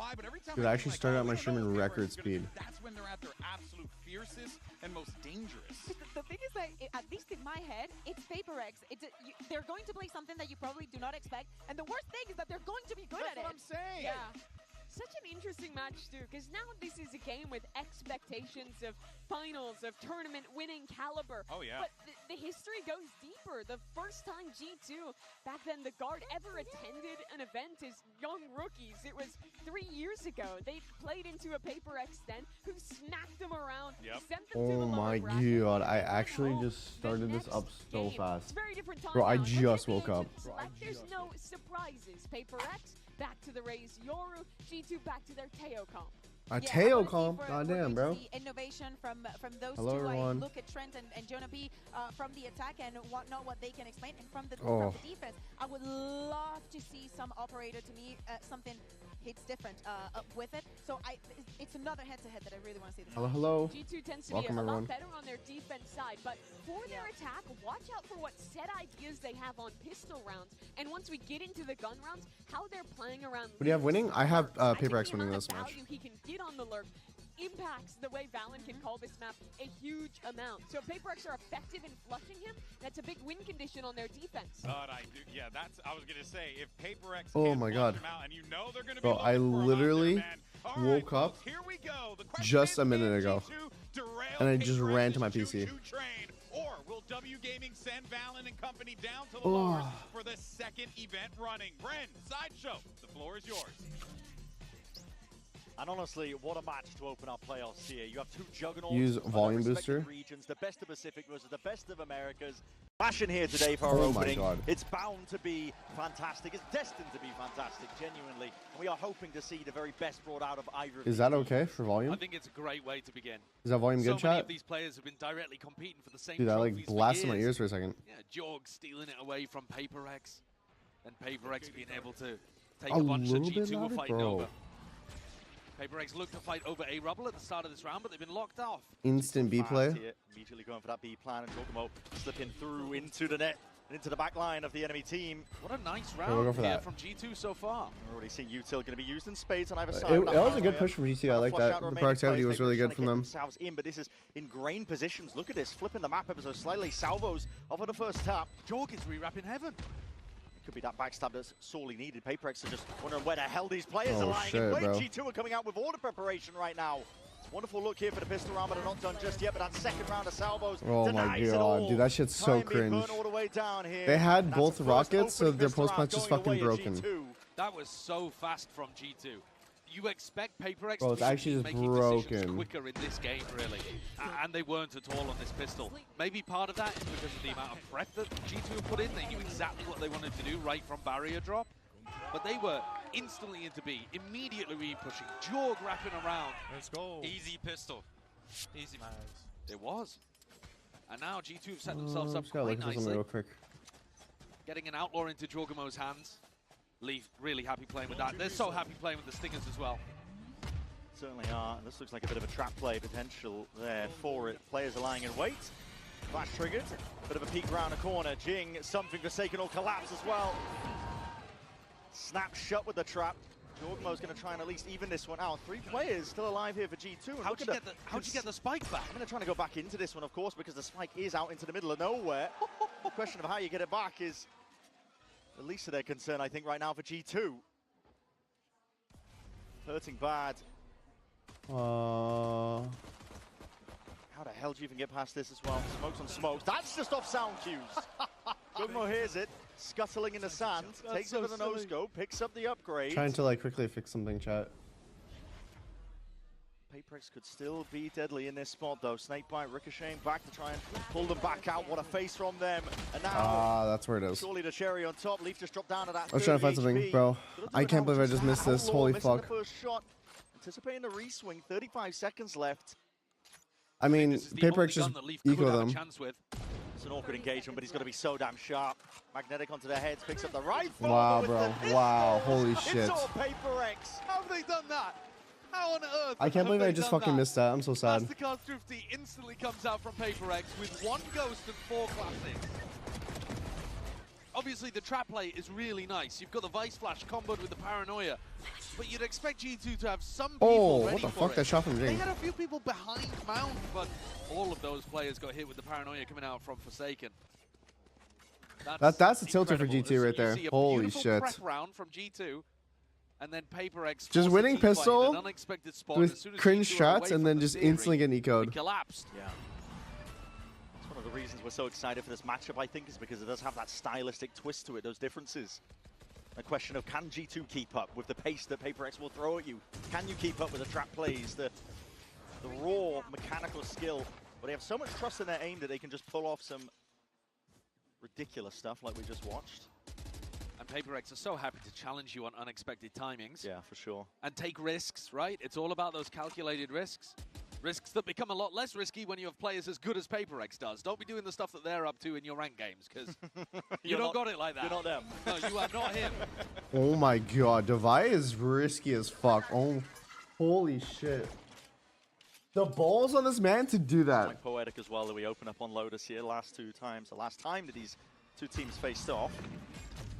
why, but every time Dude, I actually started out my stream in record speed. That's when they're at their absolute fiercest and most dangerous. The thing is that, at least in my head, it's PaperX. They're going to play something that you probably do not expect, and the worst thing is that they're going to be good at it. That's what I'm saying. Yeah. Such an interesting match, too, because now this is a game with expectations of finals, of tournament winning caliber. Oh, yeah. But the history goes deeper. The first time G2, back then the Guard ever attended an event as young rookies, it was 3 years ago. They played into a PaperX den who smacked them around, sent them to the Oh lower my bracket, god, I went actually home. just started The this up next so game, fast. It's a very different time Bro, I now. just woke up. There's no surprises. PaperX back to the Raze Yoru, G2 back to their Teo comp. A Teo comp? Goddamn, bro. Innovation from those Hello, two. everyone. I look at Trent and Jonah B from the attack and what they can explain, and from the defense. I would love to see some operator. To me, something hits different with it. So it's another head-to-head that I really want to see. Hello, hello. G2 tends to Welcome, be a everyone. lot better on their defense side, but for their attack, watch out for what set ideas they have on pistol rounds. And once we get into the gun rounds, how they're playing around. What do you have winning? I have PaperX winning this The match. value he can get on the lurk impacts the way Valen can call this map a huge amount. So if PaperX are effective in flushing him, that's a big win condition on their defense. Yeah, I was gonna say, if PaperX Oh my god. out and you know they're gonna Bro, be I literally woke right, up here we go. The question just is, a minute can ago, G2 derail and I just PaperX's ran to my PC. choo-choo train? Or will W Gaming send Valen and company down to the lowers for the second event running? Bren, Sideshow, the floor is yours. And honestly, what a match to open our playoffs here. You have two juggernauts. Use from volume their respective booster. Regions, the best of Pacific versus the best of Americas. Passion here today for our Oh my opening. god. It's bound to be fantastic. It's destined to be fantastic, genuinely. And we are hoping to see the very best brought out of either of Is these that teams. okay for volume? I think it's a great way to begin. Is that volume good, So many chat? of these players have been directly competing for the same Dude, that like trophies for blasted my years. ears for a second. Yeah, Jorg stealing it away from PaperX, and PaperX being able to take A a bunch that little bit G2 were louder, fighting bro. over. PaperX looked to fight over a Rubble at the start of this round, but they've been locked off. Instant B Fast play. here, immediately going for that B plan, and Giacomo slipping through into the net and into the back line of the enemy team. What a nice we'll round go for here that. from G2 so far. We're already seeing Util going to be used in spades on either It, side. it was a good push from GT. I like Flush that. out The remaining productivity players. was really They're good trying from to get them. themselves in, but this is ingrained positions. Look at this, flipping the map ever so slightly. Salvos off of the first tap. Jorg is rewrapping heaven. Could be that backstab that's sorely needed. PaperX are just wondering where the hell these players Oh, are lying shit, in wait. bro. G2 are coming out with order preparation right now. Wonderful look here for the pistol round, but they're not done just yet. But that second round of salvos Oh my denies it god, all. dude, that shit's so Time being cringe. burnt all the way down here. They had That's both the first rockets, so opening their pistol post round match is going fucking away at broken. G2. That was so fast from G2. You expect PaperX Bro, to it's be actually just making decisions broken. quicker in this game, really. And they weren't at all on this pistol. Maybe part of that is because of the amount of prep that G2 have put in. They knew exactly what they wanted to do right from barrier drop. But they were instantly into B, immediately re-pushing, Jorg wrapping around. Let's go. Easy pistol. Easy. Nice. It was. And now G2 have set themselves up Just gotta quite look for something nicely. real quick. Getting an outlaw into Jorgamo's hands. Leaf really happy playing with that. They're so happy playing with the Stingers as well. Certainly are. This looks like a bit of a trap play potential there for it. Players are lying in wait. Flash triggered. Bit of a peek around the corner. Jing, something Forsaken will collapse as well. Snap shut with the trap. Jorgmo's going to try and at least even this one out. 3 players still alive here for G2. How'd you get the spike back? I'm going to try to go back into this one, of course, because the spike is out into the middle of nowhere. The question of how you get it back is the least of their concern, I think, right now for G2. Hurting bad. How the hell do you even get past this as well? Smokes on smokes. That's just off sound cues. Giacomo hears it, scuttling in the sand, takes it with a no-scope, picks up the upgrade. Trying to like quickly fix something, chat. PaperX could still be deadly in this spot though. Snakebite ricocheting back to try and pull them back out. What a face from them. And now, That's where it is. surely the cherry on top. Leaf just dropped down to that. I was trying to find 30 something, HP. bro. Gonna do I it can't now, believe I which just is missed this. Outlaw Holy missing fuck. the first shot. Anticipating the re-swing. 35 seconds left. I mean, This is the only PaperX just gun that Leaf could eco have a them. chance with. It's an awkward engagement, but he's got to be so damn sharp. Magnetic onto their heads, picks up the rifle. Wow, with bro. the Wow, pistols. holy shit. It's all PaperX. How have they done that? How on earth? I can't have believe they I just done fucking that? missed that. I'm so sad. Mastercard Thrifty instantly comes out from PaperX with 1 ghost and 4 classics. obviously the trap play is really nice. You've got the Vice Flash comboed with the Paranoia, but you'd expect G2 to have some people ready what the for fuck? it. That shot from They Jing. had a few people behind Mount, but all of those players got hit with the Paranoia coming out from Forsaken. That's a tilter for incredible. G2 right there. Holy shit. Prep round from G2, and then PaperX Just winning pistol an unexpected spot with as soon as cringe G2 are shots away and from then the just theory, instantly get it eco'd. collapsed. Yeah. It's one of the reasons we're so excited for this matchup, I think, is because it does have that stylistic twist to it, those differences. A question of, can G2 keep up with the pace that PaperX will throw at you? Can you keep up with the trap plays, the raw mechanical skill? But they have so much trust in their aim that they can just pull off some ridiculous stuff like we just watched. And PaperX are so happy to challenge you on unexpected timings. Yeah, for sure. And take risks, right? It's all about those calculated risks. Risks that become a lot less risky when you have players as good as PaperX does. Don't be doing the stuff that they're up to in your ranked games, because you don't got it like that. You're not them. No, you are not him. Oh my god, Devi is risky as fuck. Oh, holy shit. The balls on this man to do that. Quite poetic as well that we open up on Lotus here last two times. The last time that these two teams faced off,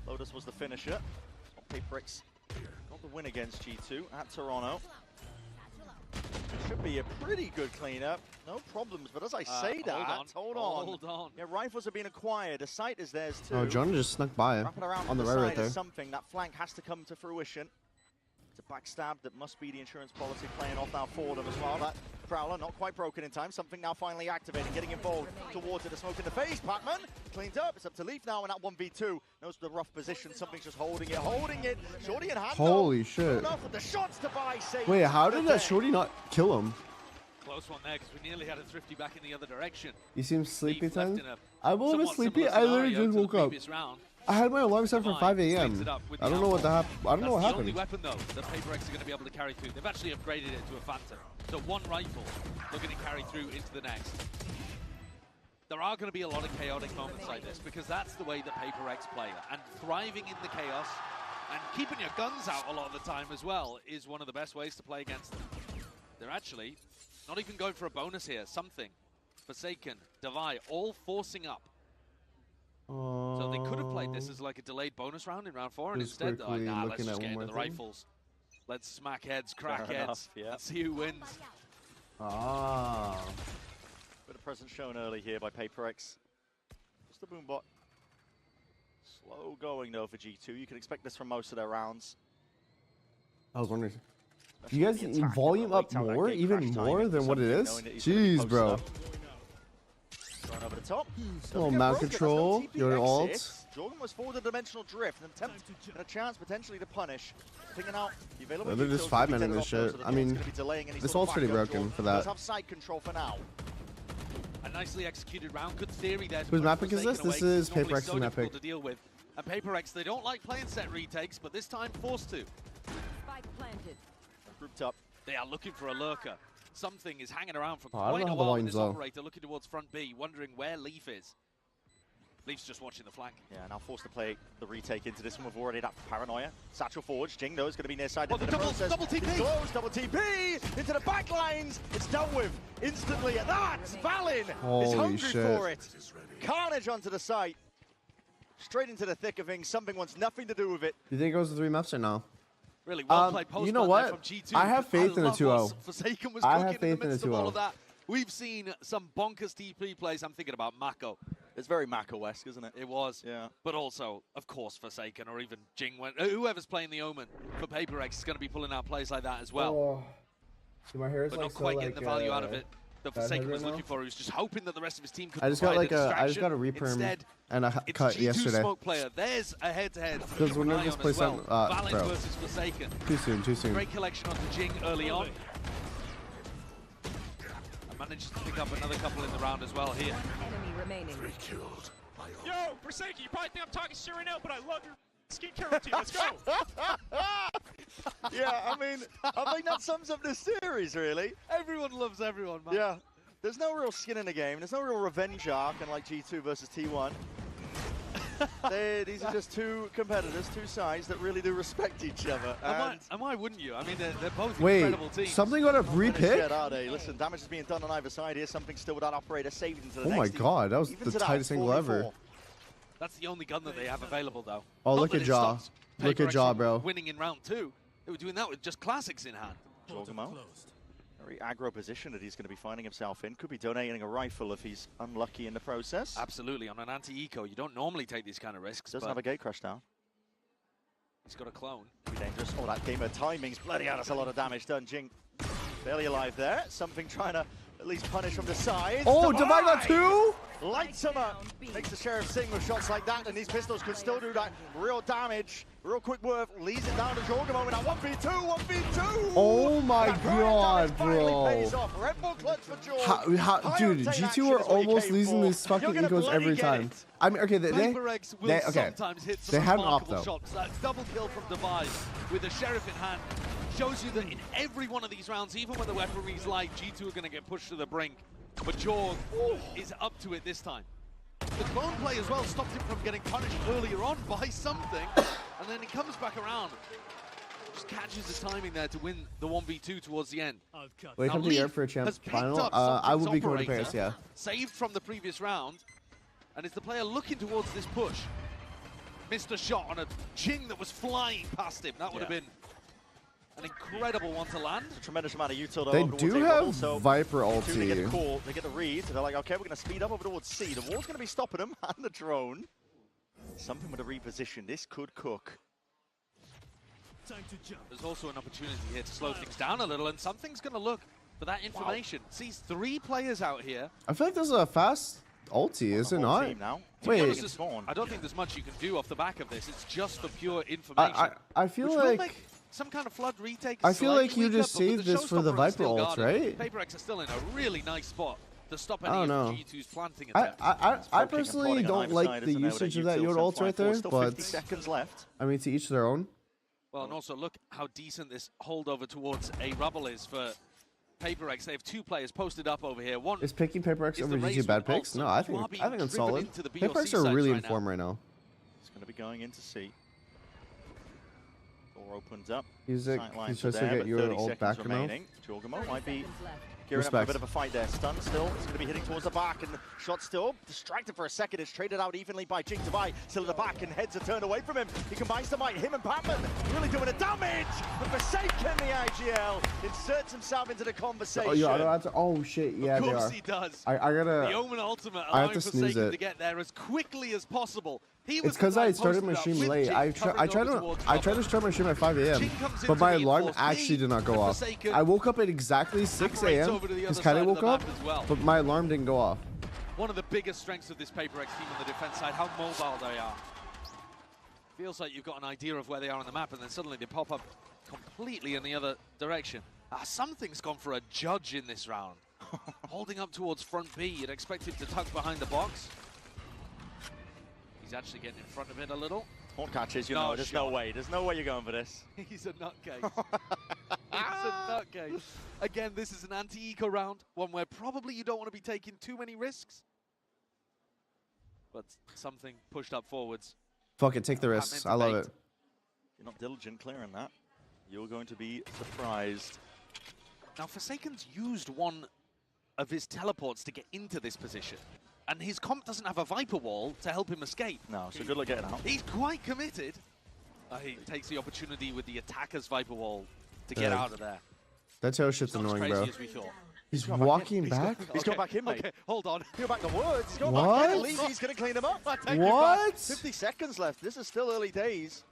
Lotus was the finisher. PaperX got the win against G2 at Toronto. Should be a pretty good cleanup. No problems, but as I say that, hold on. Yeah, rifles are being acquired. The site is theirs too. Oh, Jonah just snuck by it Wrapping around on the to right side right there. is something. That flank has to come to fruition. It's a backstab that must be the insurance policy playing off now for them as well. That Prowler not quite broken in time. Something now finally activating, getting involved towards it. A smoke in the face. Pacman cleans up. It's up to Leaf now in that 1v2. Knows the rough position. Something's just holding it. Shorty in hand. Holy shit. Enough with the shots to buy. Wait, how did that Shorty not kill him? Close one there, because we nearly had a Thrifty back in the other direction. You seem sleepy, Leaf left TenZ? in a I will be somewhat sleepy. similar I literally scenario just to the woke up. previous round. I had my alarm set for Divine 5 takes a.m. it up with I don't the know what alcohol. happened. I don't know what That's the only happened. weapon, though, that PaperX are going to be able to carry through. They've actually upgraded it to a Phantom. So one rifle, they're going to carry through into the next. There are going to be a lot of chaotic moments like this, because that's the way that PaperX play. And thriving in the chaos and keeping your guns out a lot of the time as well is one of the best ways to play against them. They're actually not even going for a bonus here. Something. Forsaken, Devi, all forcing up. So they could have played this as like a delayed bonus round in round 4, and Just instead they're like, quickly nah, let's looking just at get one into the more thing. rifles. Let's smack heads, crack Fair heads, enough, yeah. and see who wins. Ah. Bit of presence shown early here by PaperX. Just the boombot. Slow going though for G2. You can expect this from most of their rounds. I was wondering. Especially You guys the need attack volume and up the late out more, gate even crash more timing than for what it something, is? knowing that he's gonna be Jeez, bro. posted up. Going over the top. Little mount control, your ult. Jordan was forward the dimensional drift, an attempt and a chance potentially to punish. Picking out the available They're just utils to be 5-minute tethered this off those, shit. so the I Jordan's mean, gonna be delaying any this sort of ult's pretty backup. broken Jordan for that. does have side control for now. A nicely executed round. Good theory there. to Whose put map pick is Forsaken this? away, This is 'cause it's normally PaperX's so map difficult pick. to deal with. And PaperX, they don't like playing set retakes, but this time forced to. Spike planted. Grouped up. They are looking for a lurker. Something is hanging around for Oh, I don't quite know a how the while with line's this low. operator looking towards front B, wondering where Leaf is. Leaf's just watching the flank. Yeah, now forced to play the retake into this one. We've already had Paranoia. Satchel forwards. Jing though is going to be near side. Oh, into the the double process. TP! He goes, double TP into the back lines. It's dealt with instantly. And that's Valin is Holy hungry shit. for it. Carnage onto the site. Straight into the thick of things. Something wants nothing to do with it. Do you think it goes to 3 maps or no? Really well played post you know plant there what? from G2. I have faith in the love 2-0. what Forsaken was I cooking have faith in the in the midst of all 2-0. of that. We've seen some bonkers TP plays. I'm thinking about Mako. It's very Mako-esque, isn't it? It was. Yeah. But also, of course, Forsaken or even Jing, whoever's playing the Omen for PaperX is going to be pulling out plays like that as well. Oh. See, my hair is But like not so, quite like, getting the value out of it that bad Forsaken head was right looking now. for. He was just hoping that the rest of his team could I just got provide like I just got a distraction. reperm Instead, and a it's cut G2 yesterday. smoke player. There's a head-to-head. Because whenever this plays well. on, Valin bro. versus Forsaken. Too soon, too soon. Great collection onto Jing early on. And manages to pick up another couple in the round as well here. Enemy remaining. Yo, Forsaken, you probably think I'm talking shit right now, but I love your skincare routine. Let's go. Yeah, I mean, I think that sums up this series, really. Everyone loves everyone, man. Yeah. There's no real skin in the game. There's no real revenge arc, unlike G2 versus T1. These are just two competitors, two sides that really do respect each other. And why wouldn't you? I mean, they're both Wait, incredible teams. something got a re-pick? Scared, are they? Listen, damage is being done on either side here. Something still with that operator saved into the Oh next. my god, that was Even the to that, tightest angle 4v4. ever. That's the only gun that they have available, though. Oh, Not look that at it Jaw. stops Look at PaperX Jaw, from bro. winning in round 2. They were doing that with just classics in hand. Jorgamo, very aggro position that he's going to be finding himself in. Could be donating a rifle if he's unlucky in the process. Absolutely. On an anti-eco, you don't normally take these kind of risks. Doesn't but have a gate crash down. he's got a clone. Be dangerous. Oh, that gamer timing's bloody hell. That's a lot of damage done. Jing barely alive there. Something trying to at least punish from the side. Oh, Divide got 2? Lights him up. Makes the Sheriff sing with shots like that, and these pistols could still do that real damage. Real quick work. Leads it down to Jorgamo in a 1v2, 1v2. Oh my That god, finally bro. pays off. Red Bull clutch for Jorg. Dude, High-octane G2 action are is what he almost came losing for. these fucking You're gonna ecos bloody every get time. it. I mean, okay, PaperX will okay. sometimes hit some They had an op, remarkable though. shots. That double kill from Divide with the Sheriff in hand shows you that in every one of these rounds, even when the weaponry's light, G2 are going to get pushed to the brink. But Jorg is up to it this time. The clone play as well stopped him from getting punished earlier on by something, and then he comes back around. Just catches the timing there to win the 1v2 towards the end. Wait, Now, come to Leaf Europe for a has champ picked final. up I will be Something's going to operator, Paris, yeah. saved from the previous round, and is the player looking towards this push. Missed a shot on a Jing that was flying past him. That would have been an incredible one to land. A tremendous amount of util though. They over do towards A have bubble, so Viper G2, they get the ulti. call, they get the read, so they're like, okay, we're going to speed up over towards C. The wall's going to be stopping them, and the drone. Something with a reposition. This could cook. There's also an opportunity here to slow things down a little, and Something's going to look for that information. Sees 3 players out here. I feel like this is a fast ulti, is it The whole not? team now. Wait. Team against Spawn. I don't think there's much you can do off the back of this. It's just for pure information. I feel which will like make some kind of flood retake. I feel like slightly you weaker, just but with saved the this for the showstopper Viper still ult, guarded, right? PaperX are still in a really nice spot to stop I any don't of know. G2's planting I attempts. I Poking and personally prodding on don't either like side, the isn't there, with usage a of that util Yord ult right 754. there, Still but 50 seconds left. I mean, to each their own. Well, and also look how decent this holdover towards a rubble is for PaperX. They have 2 players posted up over here. One Is picking PaperX is over the GG Razor bad ult, picks? so No, I you think are being it's driven solid. into the BOC PaperX are sites really right in now. form right now. It's going to be going into C. Door opens up. He's Sight like, lines he's are supposed to there, get but your 30 ult seconds back now. remaining. Jorgamo might be gearing up for a Respect. bit of a fight there. Stun still. It's going to be hitting towards the back, and the shot still distracted for a second. It's traded out evenly by Jing Divide. Still at the back, and heads are turned away from him. He combines the might. Him and Patman really doing a damage. But Forsaken, the IGL, inserts himself into the conversation. Oh, yeah, I don't have to. Oh shit, yeah, of they course are. he does. I The gotta. Omen Ultimate I have allowing to snooze Forsaken it. to get there as quickly as possible. He was It's because the guy I started my posted up stream with late. Jing I covering tried over to towards I tried Rubble. to start my stream at 5 a.m. Jing comes but into my the alarm enforced actually lead, did not go and off. Forsaken I woke up at exactly 6 operates a.m. over to the because other Kylie side of woke the up, map as well. but my alarm didn't go off. One of the biggest strengths of this PaperX team on the defense side, how mobile they are. Feels like you've got an idea of where they are on the map, and then suddenly they pop up completely in the other direction. Something's gone for a judge in this round. Holding up towards front B, you'd expect him to tuck behind the box. He's actually getting in front of it a little. Horn catches, you No know, there's shot. no way. There's no way you're going for this. He's a nutcase. He's a nutcase. Again, this is an anti-eco round, one where probably you don't want to be taking too many risks. But something pushed up forwards. Fuck it, take the risks. I love it. If you're not diligent clearing that, you're going to be surprised. Now, Forsaken's used one of his teleports to get into this position. And his comp doesn't have a Viper wall to help him escape. No, so good luck getting out. He's quite committed. He takes the opportunity with the attacker's Viper wall to get out of there. That's how shit's Not as annoying, crazy bro. as we thought. He's gone back walking in. back? He's gone back in, mate. Okay, hold on. He'll back the woods. He's going What? back in. He's going to clean them up. I take it back. What? 50 seconds left. This is still early days.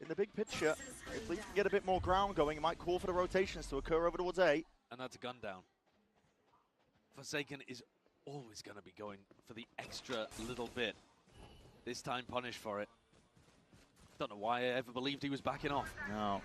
In the big picture, if Leaf can get a bit more ground going, it might call for the rotations to occur over towards A. And that's a gun down. Forsaken is always going to be going for the extra little bit. This time punished for it. Don't know why I ever believed he was backing off. No.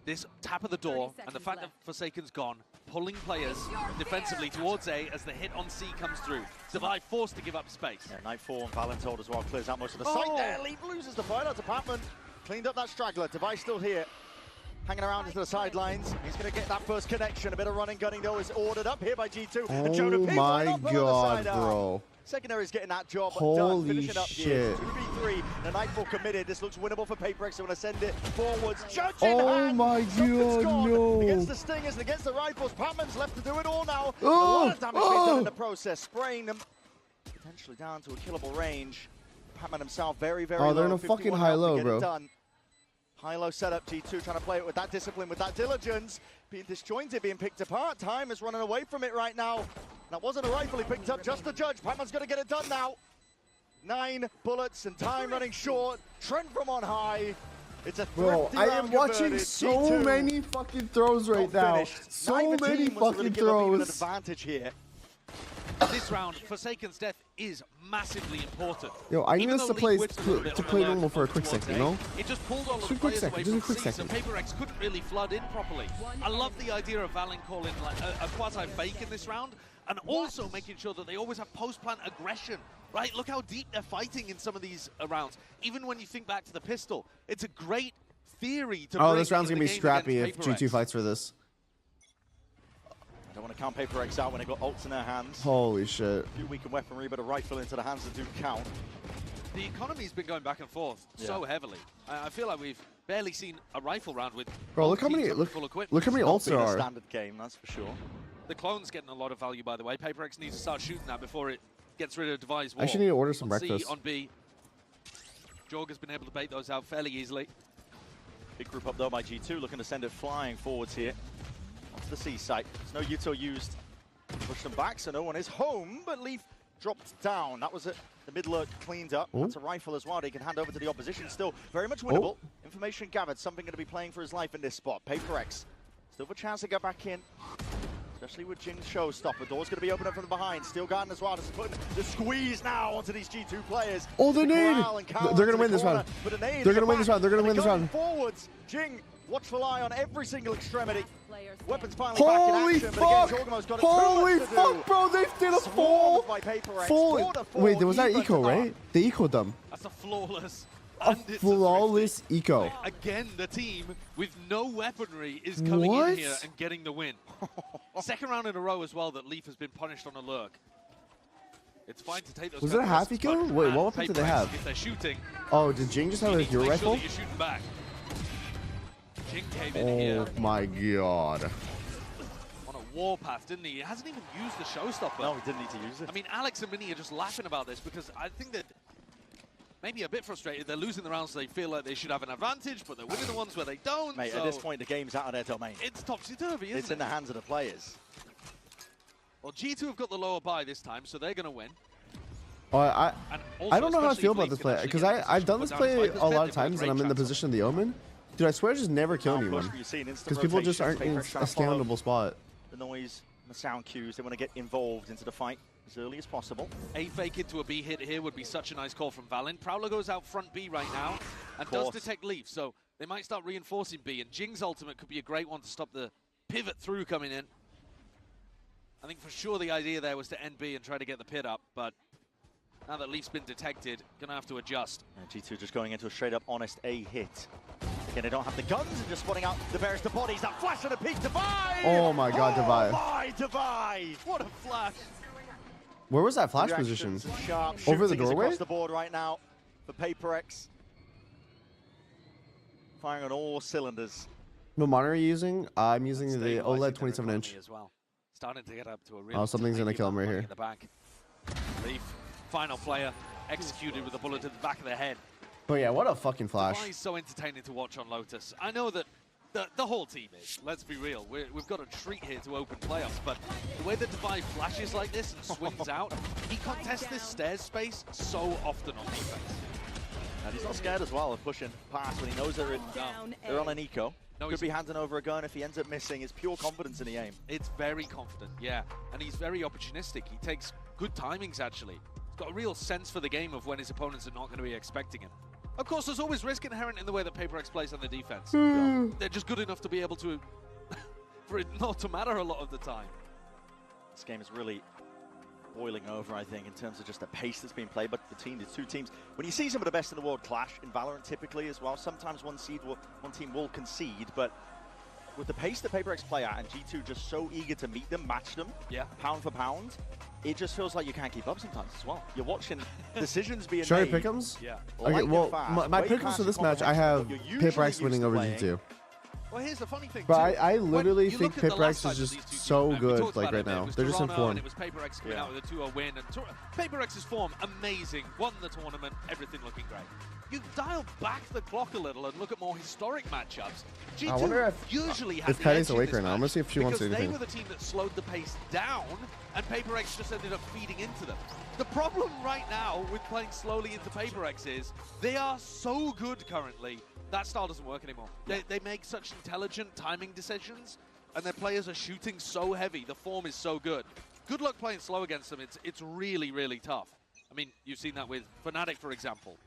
This tap of the door and the fact that Forsaken's gone, pulling players defensively towards A as the hit on C comes through. Divide forced to give up space. Yeah, Nightfall and Valorant as well clears out most of the site there. Leaf loses the fight out to Patman. Cleaned up that straggler. Device still here. Hanging around into the sidelines. He's going to get that first connection. A bit of running gunning though is ordered up here by G2. And Jonah Oh P my right up on the god, side bro. Secondary's getting that job done. Holy Finishing up shit. here. 2v3. The Nightfall committed. This looks winnable for PaperX. They're going to send it forwards. Judge in Oh hand. my Something's god, gone. no. Against the Stingers and against the Rifles. Patman's left to do it all now. Oh, a lot of damage being done oh. in the process. Spraying them potentially down to a killable range. Batman himself very, very Oh, low. they're in a 51 fucking health to high-low, get it bro. done. High-low setup, G2 trying to play it with that discipline, with that diligence. Being disjointed, being picked apart. Time is running away from it right now. That wasn't a rifle he picked up, just the judge. Batman's going to get it done now. 9 bullets and time running short. Trent from on high. It's a Bro, I am watching converted. so G2 many fucking throws right not now. finished. So Neither many team was really fucking giving up even an throws. advantage here. This round, Forsaken's death is massively important. Yo, I need Even us though to play League whipped a little bit on the normal lurk for a quick towards second, you A, know? It just pulled all of Just a the quick players second, away just a from quick C, second. so PaperX couldn't really flood in properly. I love the idea of Valen calling like a quasi-fake in this round, and also making sure that they always have post-plant aggression. Right, look how deep they're fighting in some of these rounds. Even when you think back to the pistol, it's a great theory to Oh, bring this round's in gonna be the game scrappy if against PaperX. G2 fights for this. Don't want to count PaperX out when they got ults in their hands. Holy shit. A few weakened weaponry, but a rifle into the hands that do count. The economy's been going back and forth so heavily. I feel like we've barely seen a rifle round with Bro, both look how teams many on full equipment. look how many Not ults been there a are. standard game, that's for sure. The clone's getting a lot of value, by the way. PaperX needs to start shooting that before it gets rid of Devi's wall. I actually need to order some on breakfast. C, on B. Jorg has been able to bait those out fairly easily. Big group up though by G2, looking to send it flying forwards here. Onto the C site. There's no Yuto used to push them back, so no one is home, but Leaf dropped down. That was it. The mid lurk cleaned up. Ooh. That's a rifle as well. They can hand over to the opposition. Still very much winnable. Information gathered. Something going to be playing for his life in this spot. PaperX still have a chance to get back in. Especially with Jing's showstopper. Door's going to be open up from behind. Steel Garden as well. Just putting the squeeze now onto these G2 players. Oh, the nade! They're going to win this round. They're going to win this round. They're going to win this round. Forwards. Jing, watchful eye on every single extremity. Weapons finally Holy back in action, fuck! but again, Jorgamo's got Holy too much to fuck, do. bro! They did a full. Wait, there was that eco, right? They ecoed them. That's a flawless. A and it's flawless eco. Again, the team with no weaponry is coming in here and getting the win. Second round in a row as well that Leaf has been punished on a lurk. It's fine to take those. Was it a half eco? Wait, what weapons did they have? If they're shooting, Oh, did Jing just have a hero make sure rifle? that you're shooting back. Jing came in here Oh my god. on a warpath, didn't he? He hasn't even used the showstopper. No, he didn't need to use it. I mean, Alex and Minnie are just laughing about this because I think that maybe a bit frustrated. They're losing the rounds, so they feel like they should have an advantage, but they're winning the ones where they don't. Mate, so at this point, the game's out of their domain. it's topsy-turvy, isn't it? It's in the hands of the players. Well, G2 have got the lower buy this time, so they're going to win. Oh, And also, I don't know how I especially feel if about Leaf this can play actually because get I've done put this down a play sniper's a pit, lot of they've got times and great I'm in the shots. position of the Omen. Dude, I swear I just never kill anyone because people just aren't in a scannable spot. The noise, the sound cues, they want to get involved into the fight as early as possible. A fake into a B hit here would be such a nice call from Valen. Prowler goes out front B right now and does detect Leaf, so they might start reinforcing B, and Jing's ultimate could be a great one to stop the pivot through coming in. I think for sure the idea there was to end B and try to get the pit up, but now that Leaf's been detected, gonna have to adjust. And G2 just going into a straight up honest A hit. Again, they don't have the guns and just spotting out the barriers to bodies. That flash and a peek, Devi! Oh my god, Devi. Oh my, Devi! What a flash! Where was that flash Reactions position? and sharp Over the shooting is doorway? across the board right now for PaperX. Firing on all cylinders. What monitor are you using? I'm using the Stabilizing OLED their 27 inch. economy as well. Starting to get up to a real Oh, something's gonna tiny kill him right money here. in the back. Leaf, final player, executed with a bullet to the back of the head. But yeah, what a fucking flash. Why is so entertaining to watch on Lotus? I know that the whole team is, let's be real. We've got a treat here to open playoffs, but the way that Devi flashes like this and swings out, he contests this stairs space so often on defense. And he's not scared as well of pushing past when he knows they're on an eco. No, Could be handing over a gun if he ends up missing. It's pure confidence in the aim. It's very confident, yeah. And he's very opportunistic. He takes good timings, actually. He's got a real sense for the game of when his opponents are not going to be expecting him. Of course, there's always risk inherent in the way that PaperX plays on the defense. They're just good enough to be able to, for it not to matter a lot of the time. This game is really boiling over, I think, in terms of just the pace that's being played between the two teams. When you see some of the best in the world clash in Valorant typically as well, sometimes one team will concede, but with the pace that PaperX play at and G2 just so eager to meet them, match them, pound for pound, it just feels like you can't keep up sometimes as well. You're watching decisions being Should I made. pick'ems? Yeah. Okay, well, my pick'ems for this match, I have PaperX winning over playing. G2. Well, here's the funny thing, But too. I When literally you think look at the last Piprex time is that just these two so teams met, we good, talked like about right it, man. now. It was They're just in Toronto, form. and it was Piprex coming out with a 2-0 win. And Piperex's form, amazing. Won the tournament, everything looking great. You dial back the clock a little and look at more historic matchups. I wonder G2 if usually had if the Patty's edge in awake this right now. I'm match gonna see if she wants because anything. they were the team that slowed the pace down, and Piperex just ended up feeding into them. The problem right now with playing slowly into Piperex is they are so good currently. That style doesn't work anymore. They make such intelligent timing decisions, and their players are shooting so heavy. The form is so good. Good luck playing slow against them. It's really, really tough. I mean, you've seen that with Fnatic, for example.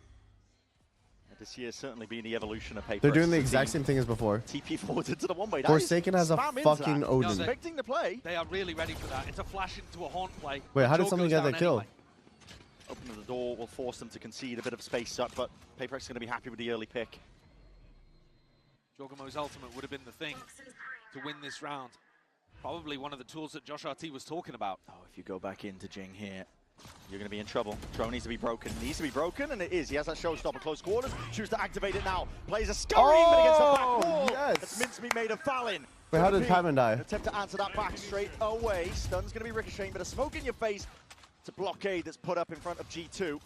This year's certainly been the evolution of Paper. They're doing the exact same thing as before. TP forward into the one-way. Forsaken has a fucking Odin. No, Expecting the play. They are really ready for that. It's a flash into a haunt play. Wait, how did Joe something goes get that down kill? anyway. Opening the door will force them to concede a bit of space up, but Paperx going to be happy with the early pick. Jorgamo's ultimate would have been the thing to win this round. Probably one of the tools that Josh RT was talking about. Oh, if you go back into Jing here, you're going to be in trouble. Drone needs to be broken. Needs to be broken, and it is. He has that showstopper close quarters. Chooses to activate it now. Plays a scurrying, but against the back wall. Yes. That's mincemeat made of Fallon. Wait, how did Patman die? Attempt to answer that back straight away. Stun's going to be ricocheting, but a smoke in your face. It's a blockade that's put up in front of G2.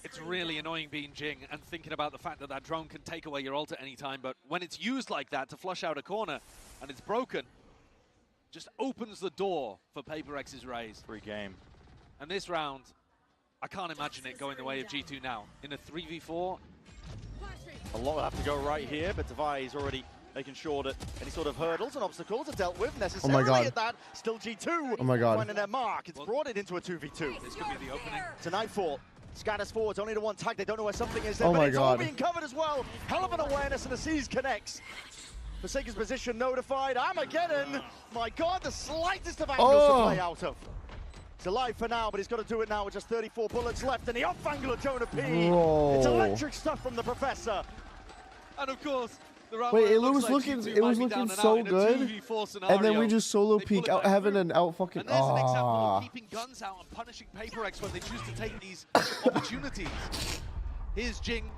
It's really annoying being Jing and thinking about the fact that that drone can take away your ult at any time, but when it's used like that to flush out a corner and it's broken, just opens the door for Paperex's raise. Free game. And this round, I can't imagine it going the way of G2 now. In a 3v4, A lot will have to go right here, but Devi is already making sure that any sort of hurdles and obstacles are dealt with necessarily. God. At that, still G2 Oh my God. finding their mark. It's brought it into a 2v2. this could be the opening. To Nightfall. Scatters forwards, only the one tag. They don't know where something is there, Oh but my it's all God. being covered as well. Hell of an awareness, and the Seas connects. Forsaken's position notified. Armageddon. My God, the slightest of angles to play out of. He's alive for now, but he's got to do it now with just 34 bullets left. And the off angle of Jonah P. Bro. It's electric stuff from the Professor. And of course, the round Wait, where it looks was like looking G2 it might was be looking down and so out in a good, 2v4 scenario. and then we just solo They pull peek it out back heaven through. and out fucking. And there's an example of keeping guns out and punishing Paperex when they choose to take these opportunities. Here's Jing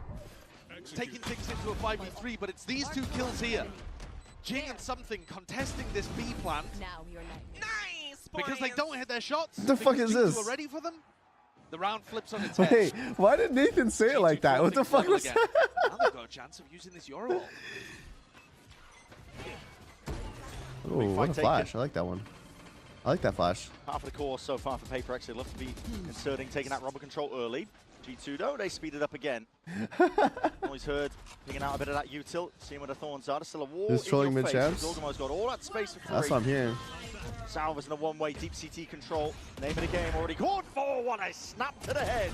taking things into a 5v3, but it's these two kills here. Jing and Something contesting this B plant Now you're nice. because they don't hit their shots. The fuck because is G2 this? are ready for them. The round flips on its head. Wait, why did Nathan say it like that? What the fuck was that? Now they've got a chance of using this Euro ult. Oh, what a flash! I like that one. I like that flash. Half of the course so far for Paperex. They love to be inserting, taking that robber control early. G2 though, they speed it up again. Always heard picking out a bit of that util, seeing where the thorns are. There's still a wall Who's in trolling your face. mid-champs? Dorgamo's got all that space for free. That's what I'm hearing. Salvas in a one-way deep CT control. Name of the game already called for. What a snap to the head.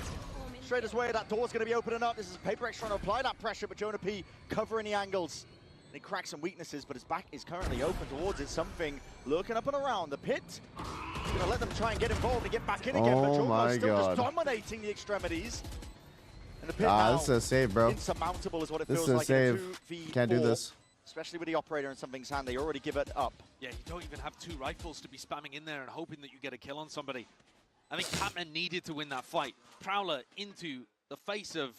Straight his way, that door's going to be opening up. This is Paperex trying to apply that pressure, but Jonah P covering the angles. And he cracks some weaknesses, but his back is currently open towards it. Something lurking up and around the pit. He's going to let them try and get involved and get back in again, but Oh Jorgamo's my still God. just dominating the extremities. And the pit Ah, now, this is a save, bro. insurmountable is what it This feels is a like save. in a 2v4. Can't do this. Especially with the operator in Something's hand, they already give it up. Yeah, you don't even have two rifles to be spamming in there and hoping that you get a kill on somebody. I think Patman needed to win that fight. Prowler into the face of,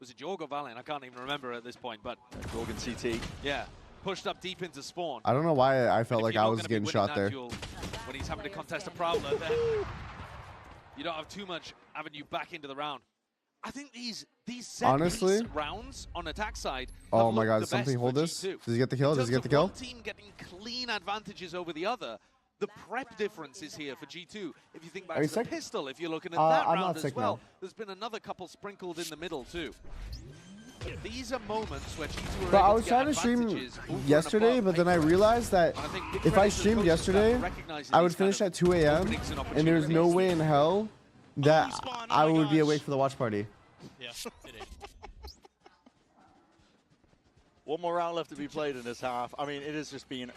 was it Jorg or Valiant? I can't even remember at this point, but Jorgen CT. yeah, pushed up deep into spawn. I don't know why I felt And if like you're I not was gonna be getting winning shot that there. duel when he's having to contest a Prowler, then you don't have too much avenue back into the round. I think these set Honestly? piece rounds on attack side. Oh have my looked God, the does something best hold for this? G2. Does he get the kill? In Does he terms get the of kill? one team getting clean advantages over the other, the prep difference is here for G2. If you think back Are you to the sick? pistol, if you're looking at that I'm round not as sick well, now. there's been another couple sprinkled in the middle too. These are moments where G2 are But able I was to trying get to stream advantages over and yesterday, above but then I Paperex. realized that And I think big if I credit to the streamed coaching staff for yesterday, recognizing I would these kind finish of at 2 a.m. openings and there's no way in hell that spawn, oh I my would be gosh. awake for the watch party. Yeah, it is. One more round left to be played in this half. I mean, it has just been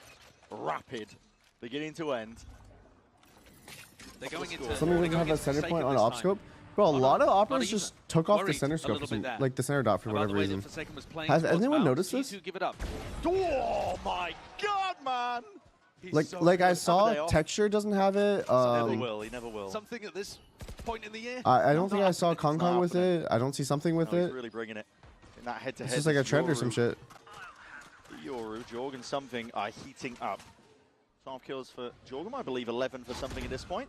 rapid, beginning to end. They're going into Something they're doesn't have going a into center Forsaken point on this op time. scope. Bro, a Oh, lot of not operas even. just took off the Worried center a scope, little bit there. like the center dot for About whatever the way that reason. Forsaken was playing Has towards anyone Mouse. noticed this? G2 give it up. Oh my God, man! He's Like, so like I good. saw they off? texture doesn't have it. He never will. He never will. Something at this point in the year. I don't think I saw It's not Concon with happening. it. I don't see something with No, it. he's really bringing it in that head-to-head. It's just like a trend or some shit. Yoru, Jorg and Something are heating up. 12 kills for Jorgum, I believe 11 for Something at this point.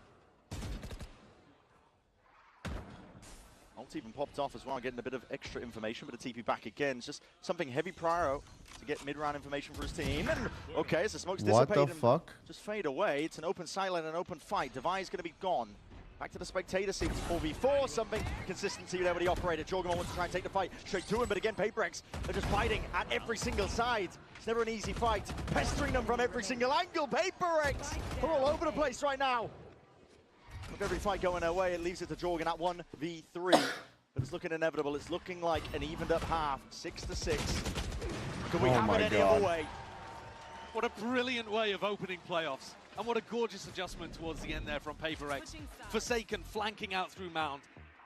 Ult even popped off as well, getting a bit of extra information, but a TP back again. It's just Something heavy Prio to get mid-round information for his team. And okay, as the smoke's dissipated, what the fuck? Just fade away. It's an open silent, an open fight. Devi's going to be gone. Back to the spectator seats, 4v4, Something consistency there with the operator. Jorgum wants to try and take the fight straight to him, but again, Paperex, they're just fighting at every single side. It's never an easy fight. Pestering them from every single angle. Paperex, they're all over the place right now. With every fight going their way, it leaves it to Jorgen at 1v3. But it's looking inevitable. It's looking like an evened up half, 6-6. Can we have it any other way? What a brilliant way of opening playoffs. And what a gorgeous adjustment towards the end there from Paperex. Forsaken flanking out through Mount.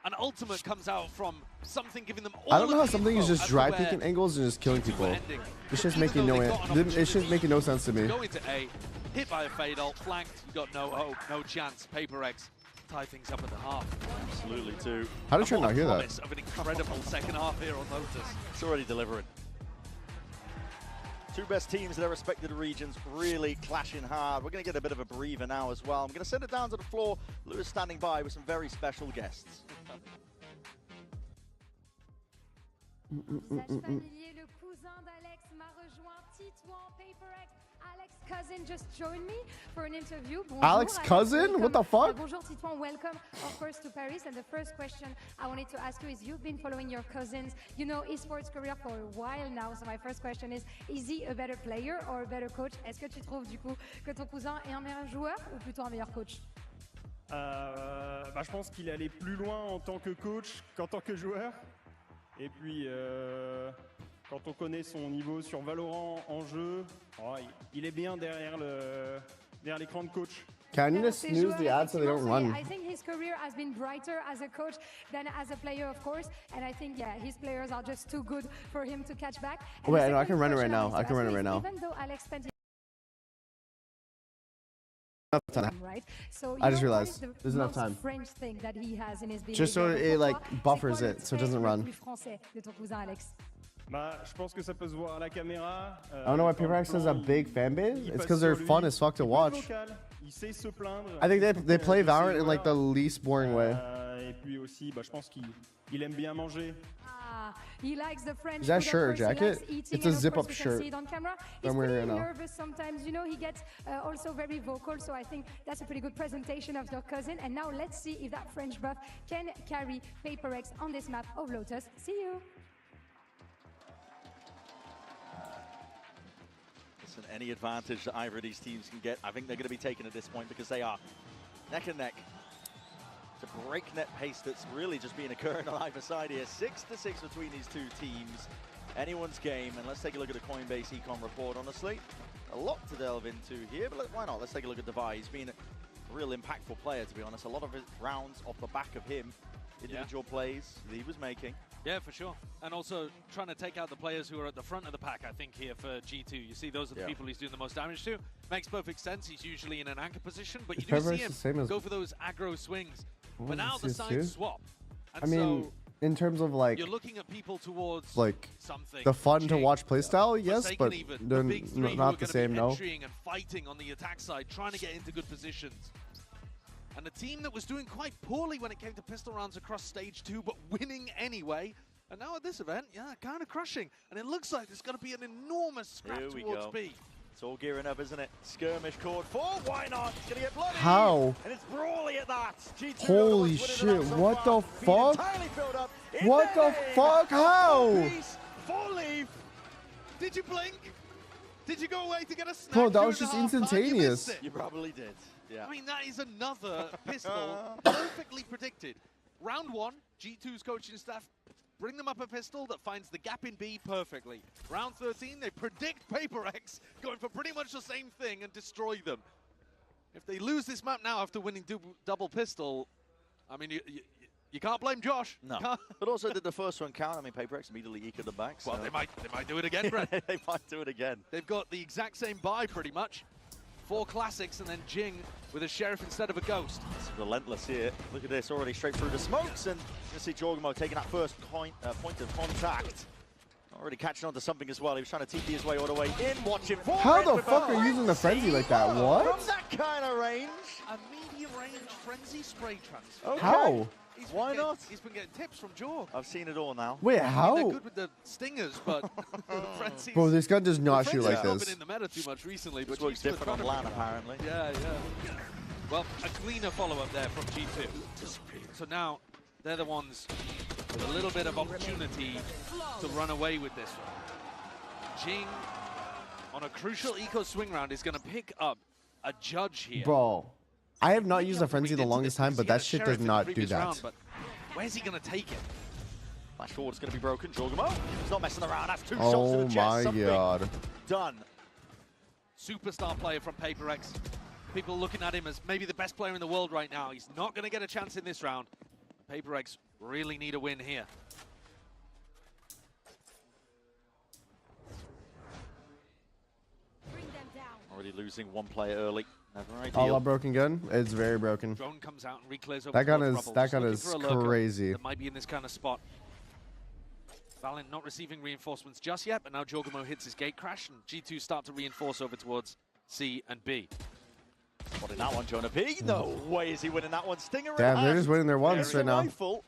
An ultimate comes out from Something, giving them all I don't know how of the Something is info just as dry to where peeking angles and just killing people. ending. It's just Even making though no they've got an it's just making no sense to me. Go into A, hit by a fade ult, flanked, you got no hope, no chance. Paperex tie things up at the half. Absolutely too. How did you not hear that? Promise of an incredible second half here on Lotus. It's already delivering. Two best teams in their respective regions really clashing hard. We're going to get a bit of a breather now as well. I'm going to send it down to the floor. Lewis standing by with some very special guests. Familier, le cousin d'Alex m'a rejoint, Titouan, Paperex. Alex cousin just joined me for an interview. Bonjour, Alex cousin? What the fuck? Bonjour Titouan, welcome of course to Paris. And the first question I wanted to ask you is, you've been following your cousins, you know, esports career for a while now. So my first question is he a better player or a better coach? Est-ce que tu trouves du coup que ton cousin est un meilleur joueur ou plutôt un meilleur coach? Je pense qu'il est allé plus loin en tant que coach qu'en tant que joueur. Et puis, quand on connaît son niveau sur Valorant en jeu, il est bien derrière l'écran de coach. Can you just snooze the ad so they don't run? I think his career has been brighter as a coach than as a player, of course. And I think, yeah, his players are just too good for him to catch back. And Wait, no, I can run it right now. I can run it right now. Even though Alex spent right? So I just realized there's enough time. French thing that he has in his Just so it like buffers it so it doesn't run. Je pense que ça peut se voir à la caméra. I don't know why Paperex has a big fan base. It's because they're fun as fuck to watch. Il sait se plaindre. I think they play Valorant in like the least boring way. Et puis aussi, je pense qu'il aime bien manger. He likes the French Is that food, shirt or of course. jacket? He likes eating, It's a and of zip-up course we can shirt see it on camera. that I'm He's wearing pretty right now. nervous sometimes, you know. He gets also very vocal, so I think that's a pretty good presentation of your cousin. And now let's see if that French buff can carry Paperex on this map of Lotus. See you. Listen, any advantage that either of these teams can get, I think they're going to be taken at this point because they are neck and neck. It's a breakneck pace that's really just been occurring on either side here. 6-6 between these two teams. Anyone's game. And let's take a look at the Coinbase Econ report, honestly. A lot to delve into here, but why not? Let's take a look at Devi. He's been a real impactful player, to be honest. A lot of his rounds off the back of him. Individual plays that he was making. Yeah, for sure. And also trying to take out the players who are at the front of the pack, I think, here for G2. You see, those are the people he's doing the most damage to. Makes perfect sense. He's usually in an anchor position, but you do see him go for those aggro swings. But now the sides swap. And I mean, in terms of like, you're looking at people towards like Something. the fun to watch playstyle, yes, but they're the not the same, no. Entering and fighting on the attack side, trying to get into good positions. And a team that was doing quite poorly when it came to pistol rounds across stage 2, but winning anyway. And now at this event, yeah, kind of crushing. And it looks like there's going to be an enormous scrap towards B. It's all gearing up, isn't it? Skirmish cord 4, why not? It's going to get bloody. How? And it's brawly at that. G2 Holy shit, what the fuck? What the fuck? How? Full leaf. Did you blink? Did you go away to get a snack? Bro, that was just instantaneous. You probably did. Yeah. I mean, that is another pistol perfectly predicted. Round 1, G2's coaching staff bring them up a pistol that finds the gap in B perfectly. Round 13, they predict Paperex going for pretty much the same thing and destroy them. If they lose this map now after winning double pistol, I mean, you can't blame Josh. No. But also, did the first one count? I mean, Paperex immediately eked them back. So. Well, they might do it again, Brent. They might do it again. They've got the exact same buy, pretty much. 4 classics and then Jing with a Sheriff instead of a Ghost. It's relentless here. Look at this, already straight through the smokes, and you see Jorgmo taking that first point of contact. Already catching on to something as well. He was trying to TP his way all the way in. Watch him for How it the with fuck are you using the frenzy like that? What? From that kind of range. A medium range frenzy spray transfer. Okay. How? Why not? He's been getting tips from Jorg. I've seen it all now. Wait, They're how? good with the stingers, but frenzies. Bro, this gun does not shoot like Frenzy's not this. been in the meta too much recently, but This works G2 are different on trying to LAN, pick it up. apparently. Yeah. Well, a cleaner follow-up there from G2. So now they're the ones with a little bit of opportunity to run away with this one. Jing, on a crucial eco swing round, is going to pick up a judge here. Bro, I have not used a frenzy the longest time, but that shit does not do that. Round, but where's he going to take it? Flash forward is going to be broken. Jorgamo, he's not messing around. That's 2 shots to Oh the chest. my Something god. done. Superstar player from PaperX. People looking at him as maybe the best player in the world right now. He's not going to get a chance in this round. PaperX really need a win here. Already losing 1 player early. Never ideal. All a broken gun? It's very broken. Drone comes out and reclears over. That gun towards is Rubble, that just gun looking is for a lurker crazy. that might be in this kind of spot. Valorant not receiving reinforcements just yet, but now Jorgamo hits his gate crash, and G2 start to reinforce over towards C and B. Spotting that one, Jonah P. No way is he winning that one. Stinger. Damn, they're just winning their ones right now. Rifle.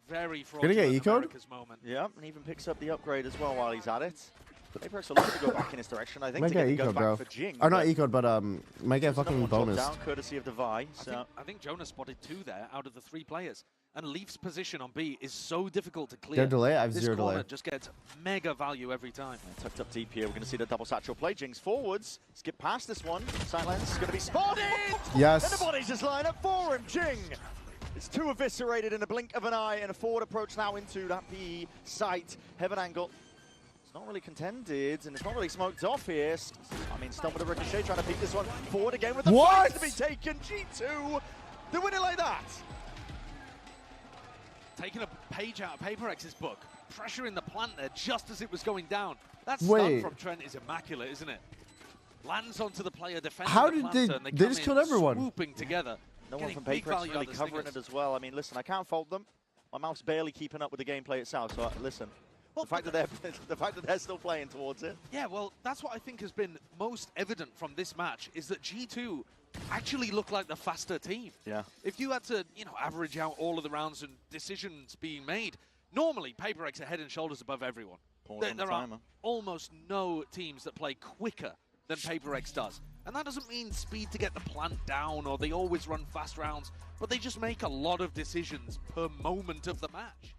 Very Gonna get fraudulent eco'd? America's moment. Yeah, and even picks up the upgrade as well while he's at it. PaperX are looking to go back in his direction. I think Might to get get the gun eco'd, back bro. for Jing. Or not eco'd, but might get There's another fucking one dropped bonus. down, courtesy of Devi. So. I think Jonah spotted 2 there out of the 3 players. And Leaf's position on B is so difficult to clear. Their delay? I have this 0 corner delay. just gets mega value every time. Tucked up deep here. We're going to see the double satchel play. Jing's forwards. Skip past this one. Silence going to be spotted. Yes. And the bodies just line up for him. Jing. It's 2 eviscerated in a blink of an eye, and a forward approach now into that PE site. Heaven angle. It's not really contended, and it's not really smoked off here. I mean, Stun with a ricochet trying to peek this one forward again with the What? fight to be taken. G2. They win it like that. Taking a page out of PaperX's book, pressuring the plant there just as it was going down. That Wait. stun from Trent is immaculate, isn't it? Lands onto the player defending How the did planter, they and just come killed in everyone? swooping together. No one getting from big PaperX value out really of the covering it stingers. as well. I mean, listen, I can't fault them. My mouth's barely keeping up with the gameplay itself, so listen. The fact that they're still playing towards it. Yeah, well, that's what I think has been most evident from this match, is that G2 actually look like the faster team. Yeah. If you had to, average out all of the rounds and decisions being made, normally PaperX are head and shoulders above everyone. There are almost no teams that play quicker than PaperX does. And that doesn't mean speed to get the plant down or they always run fast rounds, but they just make a lot of decisions per moment of the match.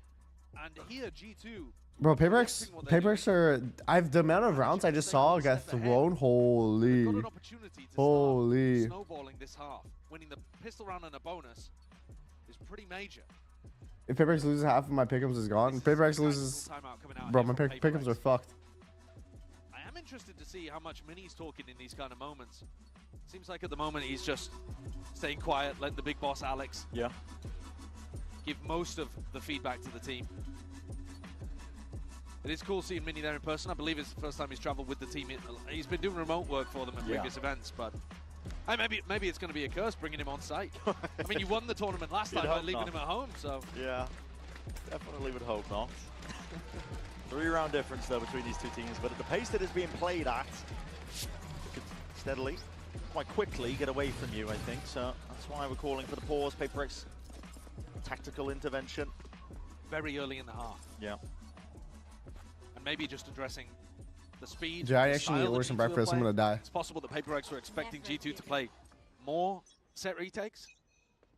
And here, G2... Bro, PaperX are... the amount of rounds I just saw get thrown, holy. Got an opportunity to Holy. start snowballing this half. Winning the pistol round and a bonus is pretty major. If PaperX loses, half of my pick'ems is gone. PaperX loses... Bro, my pick'ems are fucked. I am interested to see how much Mini's talking in these kind of moments. Seems like at the moment he's just staying quiet, letting the big boss Alex give most of the feedback to the team. It is cool seeing Mini there in person. I believe it's the first time he's traveled with the team. He's been doing remote work for them at previous events, but maybe it's going to be a curse bringing him on site. I mean, you won the tournament last time by leaving him at home, so... Yeah, definitely would hope not. 3-round difference, though, between these two teams, but at the pace that is being played at, it could steadily, quite quickly, get away from you, I think. So that's why we're calling for the pause. PaperX tactical intervention. Very early in the half. Yeah. And maybe just addressing the speed. Yeah, I actually need to order some breakfast. I'm gonna die. It's possible that PaperX were expecting G2 to play more set retakes,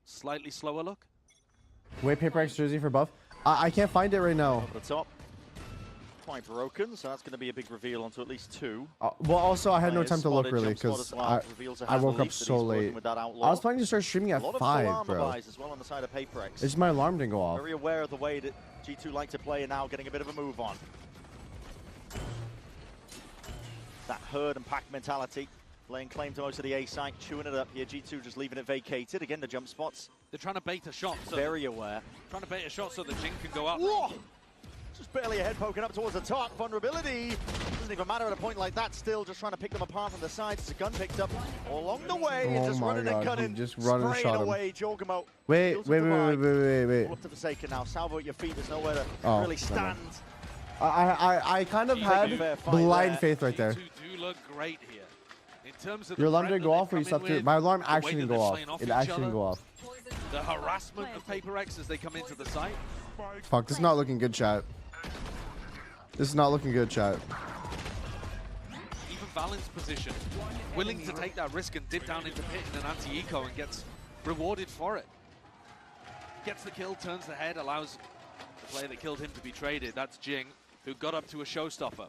slightly slower look. Wait, PaperX jersey for buff. I can't find it right now. Over the top. Quite broken, so that's going to be a big reveal onto at least 2. Well, also, I had no time to look, really, because I woke up so late. I was planning to start streaming at 5, bro. As well on the side of PaperX. It's just my alarm didn't go off. Very aware of the way that G2 like to play and now getting a bit of a move on. That herd and pack mentality. Laying claim to most of the A site, chewing it up here. G2 just leaving it vacated. Again, the jump spots. They're trying to bait a shot. So very aware. Trying to bait a shot so that Jing can go up. Whoa! Just barely a head poking up towards the top. Vulnerability. Doesn't even matter at a point like that. Still just trying to pick them apart from the sides. It's a gun picked up all along the way. Oh just my running and God, cutting. just run and shot him. away. Jorgamo. Wait. All up to Forsaken now. Salvo at your feet. There's nowhere to really stand. I kind of had blind faith right there. G2 do look great here. In terms of Your the alarm threat didn't that go they've off, or you come slept in through? with, My alarm the way actually that didn't they're go off. playing off It each actually other, didn't go off. the harassment of Paper X as they come into the site. Fuck, this is not looking good, chat. This is not looking good, chat. Even Valen's position, willing to take that risk and dip down into pit in an anti-eco and gets rewarded for it. Gets the kill, turns the head, allows the player that killed him to be traded. That's Jing, who got up to a showstopper.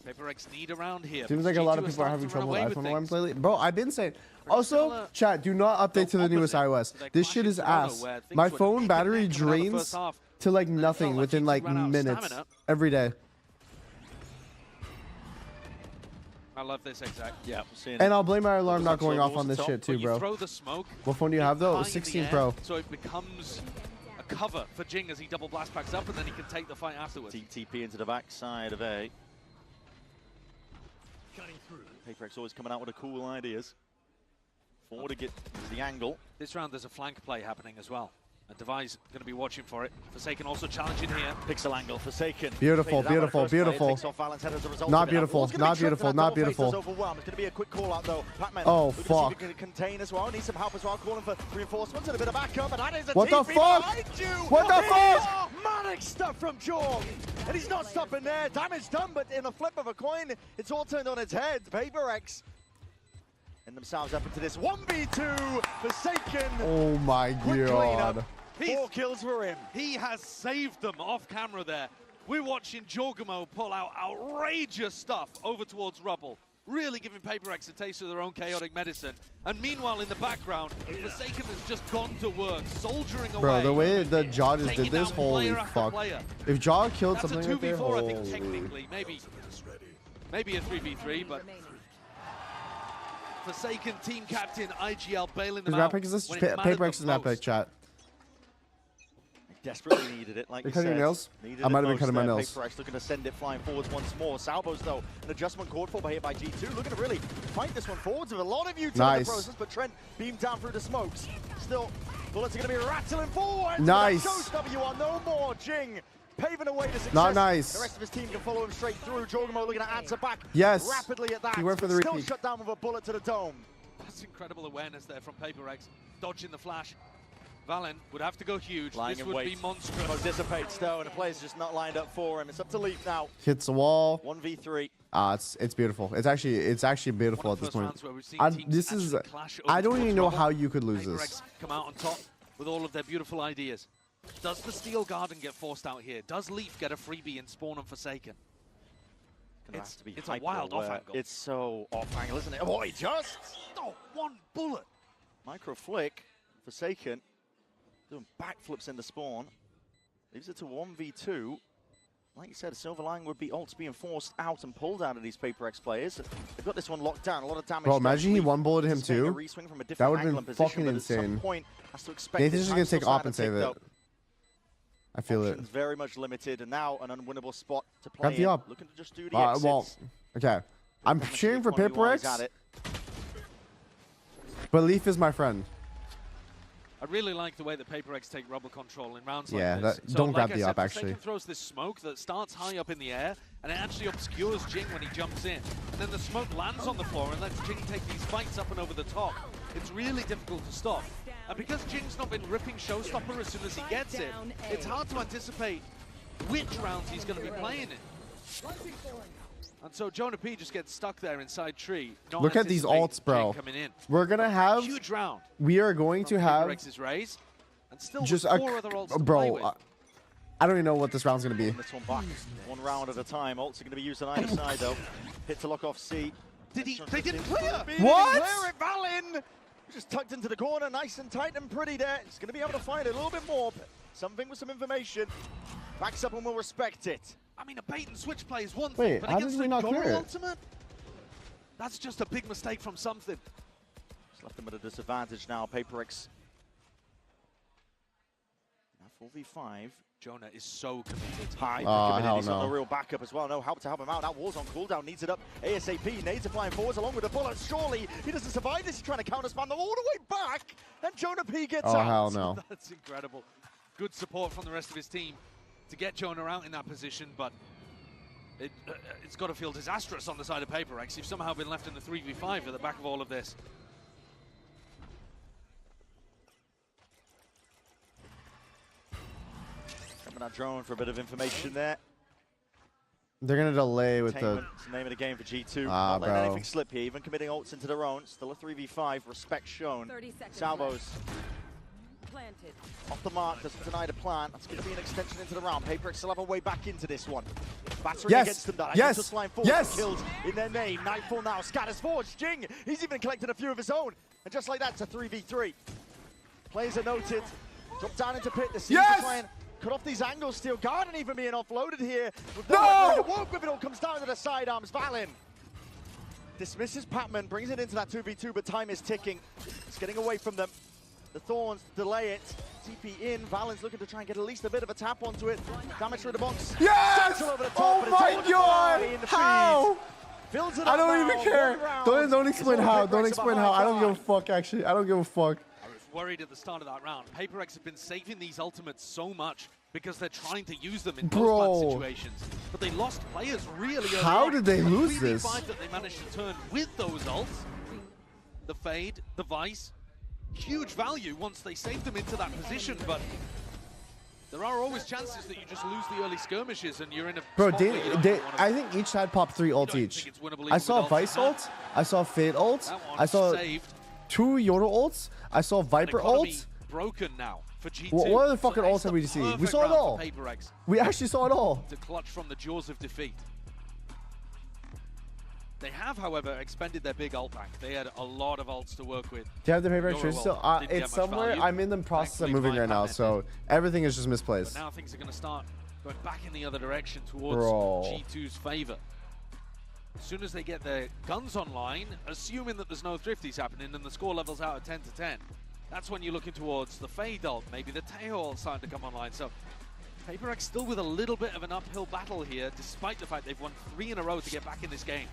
Paper X need around here. Seems like a lot of people are having trouble with iPhone 11 lately. Bro, I've been saying. Also, chat, do not update to the newest iOS. This shit is ass. My phone battery drains to like nothing within like minutes every day. I love this exact. Yeah, we're seeing And it. I'll blame my alarm not going off on this shit too, But you bro. throw the smoke. What phone do you have though? high in the 16 air, Pro. So it becomes a cover for Jing as he double blast backs up, and then he can take the fight afterwards. TP into the backside of A. Paper X always coming out with the cool ideas. Forward to get the angle. This round there's a flank play happening as well. And Devi's going to be watching for it. Forsaken also challenging here. Pixel angle, Forsaken. Beautiful, beautiful, beautiful. Not beautiful, not beautiful, not beautiful. It's going to be a quick call out though. Pac-Man, oh, fuck. fuck. If he can contain as well. Needs some help as well. Calling for reinforcements and a bit of backup. And that is a what the TP fuck? you. What the fuck? Oh, manic stuff from Jorg. And he's not stopping there. Damage done, but in a flip of a coin, it's all turned on its head. Paper X and themselves up into this 1v2. Forsaken. Oh my god. 4 kills for him. He has saved them off camera there. We're watching Jorgamo pull out outrageous stuff over towards Rubble, really giving Paper X a taste of their own chaotic medicine. And meanwhile, in the background, Forsaken has just gone to work, soldiering away. Bro, the way the Jaw just did this, holy after fuck. player. If Jaw killed That's something a right there, 2v4, I holy. think, technically. Maybe a 3v3, but Forsaken team captain IGL bailing them Whose map out. pick is this? when it mattered Paper the X's map pick, most. chat. Desperately needed it, like You're you cutting said. your nails? Needed I might it have been cutting my most there. nails. Paper X looking to send it flying forwards once more. Salvos, though, an adjustment called for by here by G2. Looking to really fight this one forwards with a lot of utility in the process, but Trent beamed down through the smokes. Still, bullets are going to be rattling forward. Nice. Shows WR no more. Jing paving away to success. Not nice. The rest of his team can follow him straight through. Jorgamo looking to answer back Yes. rapidly at that. He went for the Still repeat. shut down with a bullet to the dome. That's incredible awareness there from Paper X, dodging the flash. Valen would have to go huge. Lying This in would wait. be monstrous. Mo dissipates though, and the player's just not lined up for him. It's up to Leaf now. Hits the wall. 1v3. It's beautiful. It's actually beautiful at this point. This is. I don't even know how you could lose Paper this. X come out on top with all of their beautiful ideas. Does the Steel Garden get forced out here? Does Leaf get a freebie in Spawn and Forsaken? It's a wild off angle. It's so off angle, isn't it? Oh, he just one bullet. Micro flick, Forsaken doing backflips in the spawn. Leaves it to 1v2. Like you said, a Silver Line would be ults being forced out and pulled out of these Paper X players. They've got this one locked down. A lot of damage. Bro, imagine he one-bulleted him too. That would have been fucking But at insane. some point, has to expect Nathan's his just gonna time take still op and starting save to it. tick, I feel though. it. Options very much limited, and now an unwinnable spot to play Grab the in. op. Looking to just do the exits. Well, okay. I'm cheering for Paper Quality-wise X, at it. but Leaf is my friend. I really like the way that Paper X take rubber control in rounds Yeah, like this. that- don't grab like I the said, op, actually. Forsaken throws this smoke that starts high up in the air, and it actually obscures Jing when he jumps in. And then the smoke lands on the floor and lets Jing take these fights up and over the top. It's really difficult to stop. And because Jing's not been ripping Showstopper as soon as he gets it, it's hard to anticipate which rounds he's going to be playing in. And so Jonah P just gets stuck there inside tree. not Look at these anticipating alts, bro. Jing coming in. We're gonna have. Huge round. We are going to from have Paper X's raise, and still just with a. 4 other alts to play Bro, with. I don't even know what this round's gonna be. This one back, one round at a time. Ults are going to be used on either side, though. Hit to lock off C. They didn't clear! What? Clear it, Valin! Just tucked into the corner, nice and tight and pretty there. He's going to be able to find it a little bit more. Something with some information. Backs up and will respect it. I mean, a bait and switch play is one Wait, thing, but how against did we the not clear Goro it? ultimate, that's just a big mistake from something. Just left him at a disadvantage now. Paper X. Now 4v5. Jonah is so committed. High, hell committed. He's got no. no real backup as well. No help to help him out. That wall's on cooldown. Needs it up ASAP. Nades are flying forwards along with the bullets. Surely he doesn't survive this. He's trying to counter-spam them all the way back. And Jonah P gets Oh out. hell no. That's incredible. Good support from the rest of his team. to get Jonah out in that position, but it's got to feel disastrous on the side of PaperX. You've somehow been left in the 3v5 at the back of all of this. Coming out drone for a bit of information there. They're gonna delay with the name of the game for G2. Ah, Not letting bro. anything slip here, even committing ults into their own. Still a 3v5, respect shown. Salvos planted. off the mark, doesn't deny the plant. That's going to be an extension into the round. PaperX still have a way back into this one. Battering against them, that. Yes! Just flying forward, Yes! killed in their name. Nightfall now, scatters forward. Jing, he's even collected a few of his own. And just like that, it's a 3v3. Players are noted. Drop down into pit. The Seeds are trying cut off these angles. Steel Garden even being offloaded here. No! Walk with it all comes down to the sidearms. Valin dismisses Patman, brings it into that 2v2, but time is ticking. It's getting away from them. The Thorns delay it. TP in. Valen's looking to try and get at least a bit of a tap onto it. Damage through the box. Yes! Over the top, Oh but it's my all the god! way in the How? feed. Fills it I up don't now. even care. Don't explain how. Don't explain how. I don't give a fuck, actually. I don't give a fuck. I was worried at the start of that round. PaperX have been saving these ultimates so much because they're trying to use them in post-plant situations. But they lost players really early How on. did they The lose 3v5 this? that they managed to turn with those ults, the Fade, the Vice, huge value once they saved them into that position, but there are always chances that you just lose the early skirmishes and you're in a Bro, spot where you don't wanna I think each side popped 3 ult each. it's winnable I even saw with ults Vice in hand. ult. I saw Fade ult. That one I saw saved. 2 Yoda ults. I saw Viper Economy ult. broken now for G2. What other So fucking it's ults have the we seen? We perfect saw it round for all. PaperX We actually saw it all. to clutch from the jaws of defeat. They have, however, expended their big ult bank. They had a lot of ults to work with. Do you have the paper Yoda extra? ult So didn't get it's much somewhere. value. I'm in the process of Thankfully, moving right Viper now, did. so everything is just But misplaced. now things are going to start going back in the other direction towards Bro. G2's favor. As soon as they get their guns online, assuming that there's no thrifties happening and the score level's out at 10 to 10, that's when you're looking towards the Fade ult, maybe the Tail ult starting to come online. So PaperX still with a little bit of an uphill battle here, despite the fact they've won 3 in a row to get back in this game.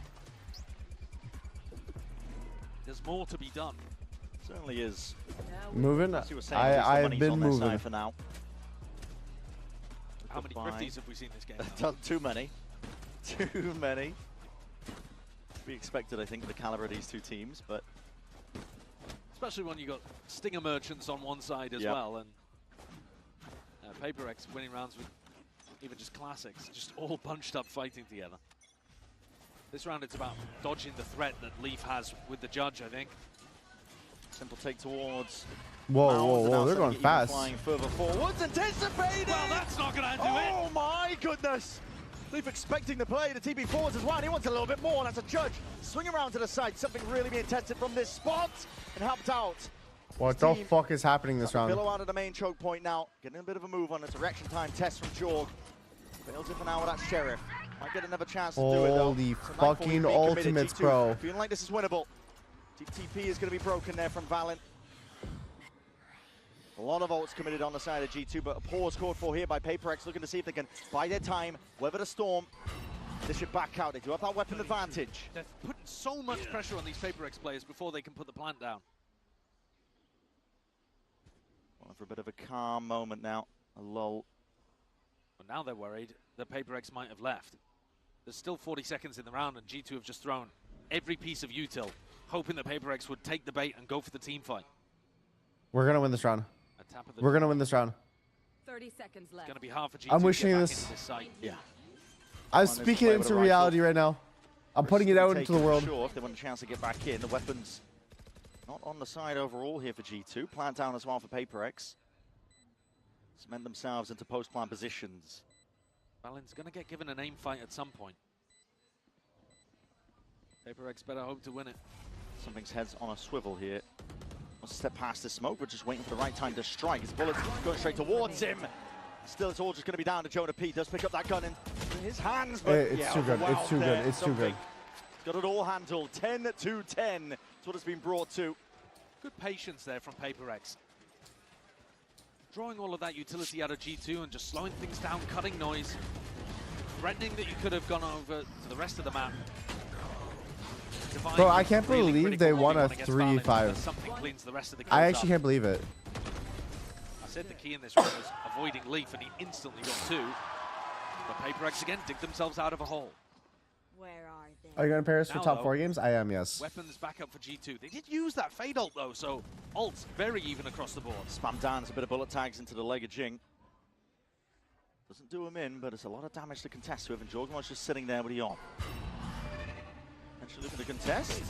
There's more to be done. Certainly is. Moving. As you were saying, at least the I've money's been on their moving. side for now. How many Goodbye. thrifties have we seen this game? Too many. Too many. We expected, I think, the caliber of these two teams, but Especially when you got Stinger Merchants on one side as well, and PaperX winning rounds with even just classics, just all bunched up fighting together. This round it's about dodging the threat that Leaf has with the judge, I think. simple take towards. Whoa, Mounds, whoa, and whoa! now They're going even fast. Flying further forwards, anticipating. Well, that's not going to do it. Oh my goodness! Leaf expecting the play, the TP forwards as well. He wants a little bit more. That's a judge. Swing around to the side. Something really being tested from this spot and helped out. What the fuck is happening this round? Billow out of the main choke point now. Getting a bit of a move on a direction time test from Jorg. Fails it for now with that Sheriff. Might get another chance to do it though. Holy So fucking ultimates, G2 bro. feeling like this is winnable. TP is going to be broken there from Valent. A lot of ults committed on the side of G2, but a pause called for here by PaperX, looking to see if they can buy their time, weather the storm. They should back out. They do have that weapon advantage. They're putting so much pressure on these PaperX players before they can put the plant down. Well, for a bit of a calm moment now, a lull. But now they're worried that PaperX might have left. There's still 40 seconds in the round, and G2 have just thrown every piece of util, hoping that PaperX would take the bait and go for the team fight. We're gonna win this round. A tap of the We're gonna win this round. 30 seconds left. It's going to be hard for G2 I'm to wishing get back this. into this site. Yeah. I'm Honest speaking play it with into a rifle. reality right now. I'm putting it out into the world. Sure, if they want a chance to get back in, the weapons not on the side overall here for G2. Plant down as well for PaperX. Cement themselves into post-plant positions. Valen's going to get given an aim fight at some point. PaperX better hope to win it. Something's heads on a swivel here. Wants to step past the smoke, but just waiting for the right time to strike. His bullet's going straight towards him. Still, it's all just going to be down to Jonah P. Does pick up that gun in his hands, but It's too good. It's too good. It's too good. Got it all handled. 10-10. That's what it's been brought to. Good patience there from PaperX. Drawing all of that utility out of G2 and just slowing things down, cutting noise. Threatening that you could have gone over to the rest of the map. Bro, I can't believe they won a 3-5. Something cleans the rest of the I kills actually up. can't believe it. That's said the key in this one was avoiding Leaf, and he instantly got 2. But PaperX again dig themselves out of a hole. Where are they? Are you going to Paris for Now, top though, 4 games? I am, yes. Weapons back up for G2. They did use that Fade ult though, so ults very even across the board. Spam dance, a bit of bullet tags into the leg of Jing. Doesn't do him in, but it's a lot of damage to contest with, and Jorgen's just sitting there with the op. Actually looking to contest.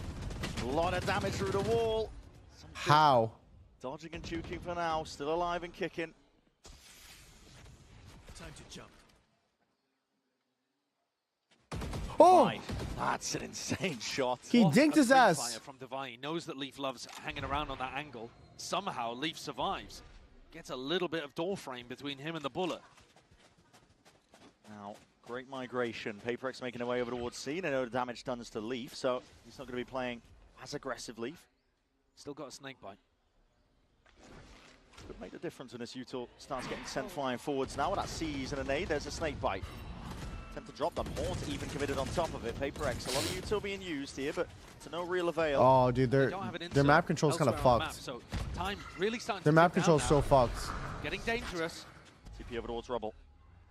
A lot of damage through the wall. How? Dodging and juking for now, still alive and kicking. Time to jump. Oh! Right. That's an insane shot. He dinked his ass. From Divine. He knows that Leaf loves hanging around on that angle. Somehow Leaf survives. Gets a little bit of door frame between him and the bullet. Now, great migration. PaperX making their way over towards C. They know the damage done is to Leaf, so he's not going to be playing as aggressive Leaf. Still got a snake bite. Could make the difference when this util starts getting sent flying forwards now. With that C's and an A, there's a snake bite. Attempt to drop them. Haunt even committed on top of it. PaperX, a lot of util being used here, but to no real avail. Oh, dude, their map control's kind of fucked. So time really starting their to map control's so fucked. Getting dangerous. TP over towards Rubble.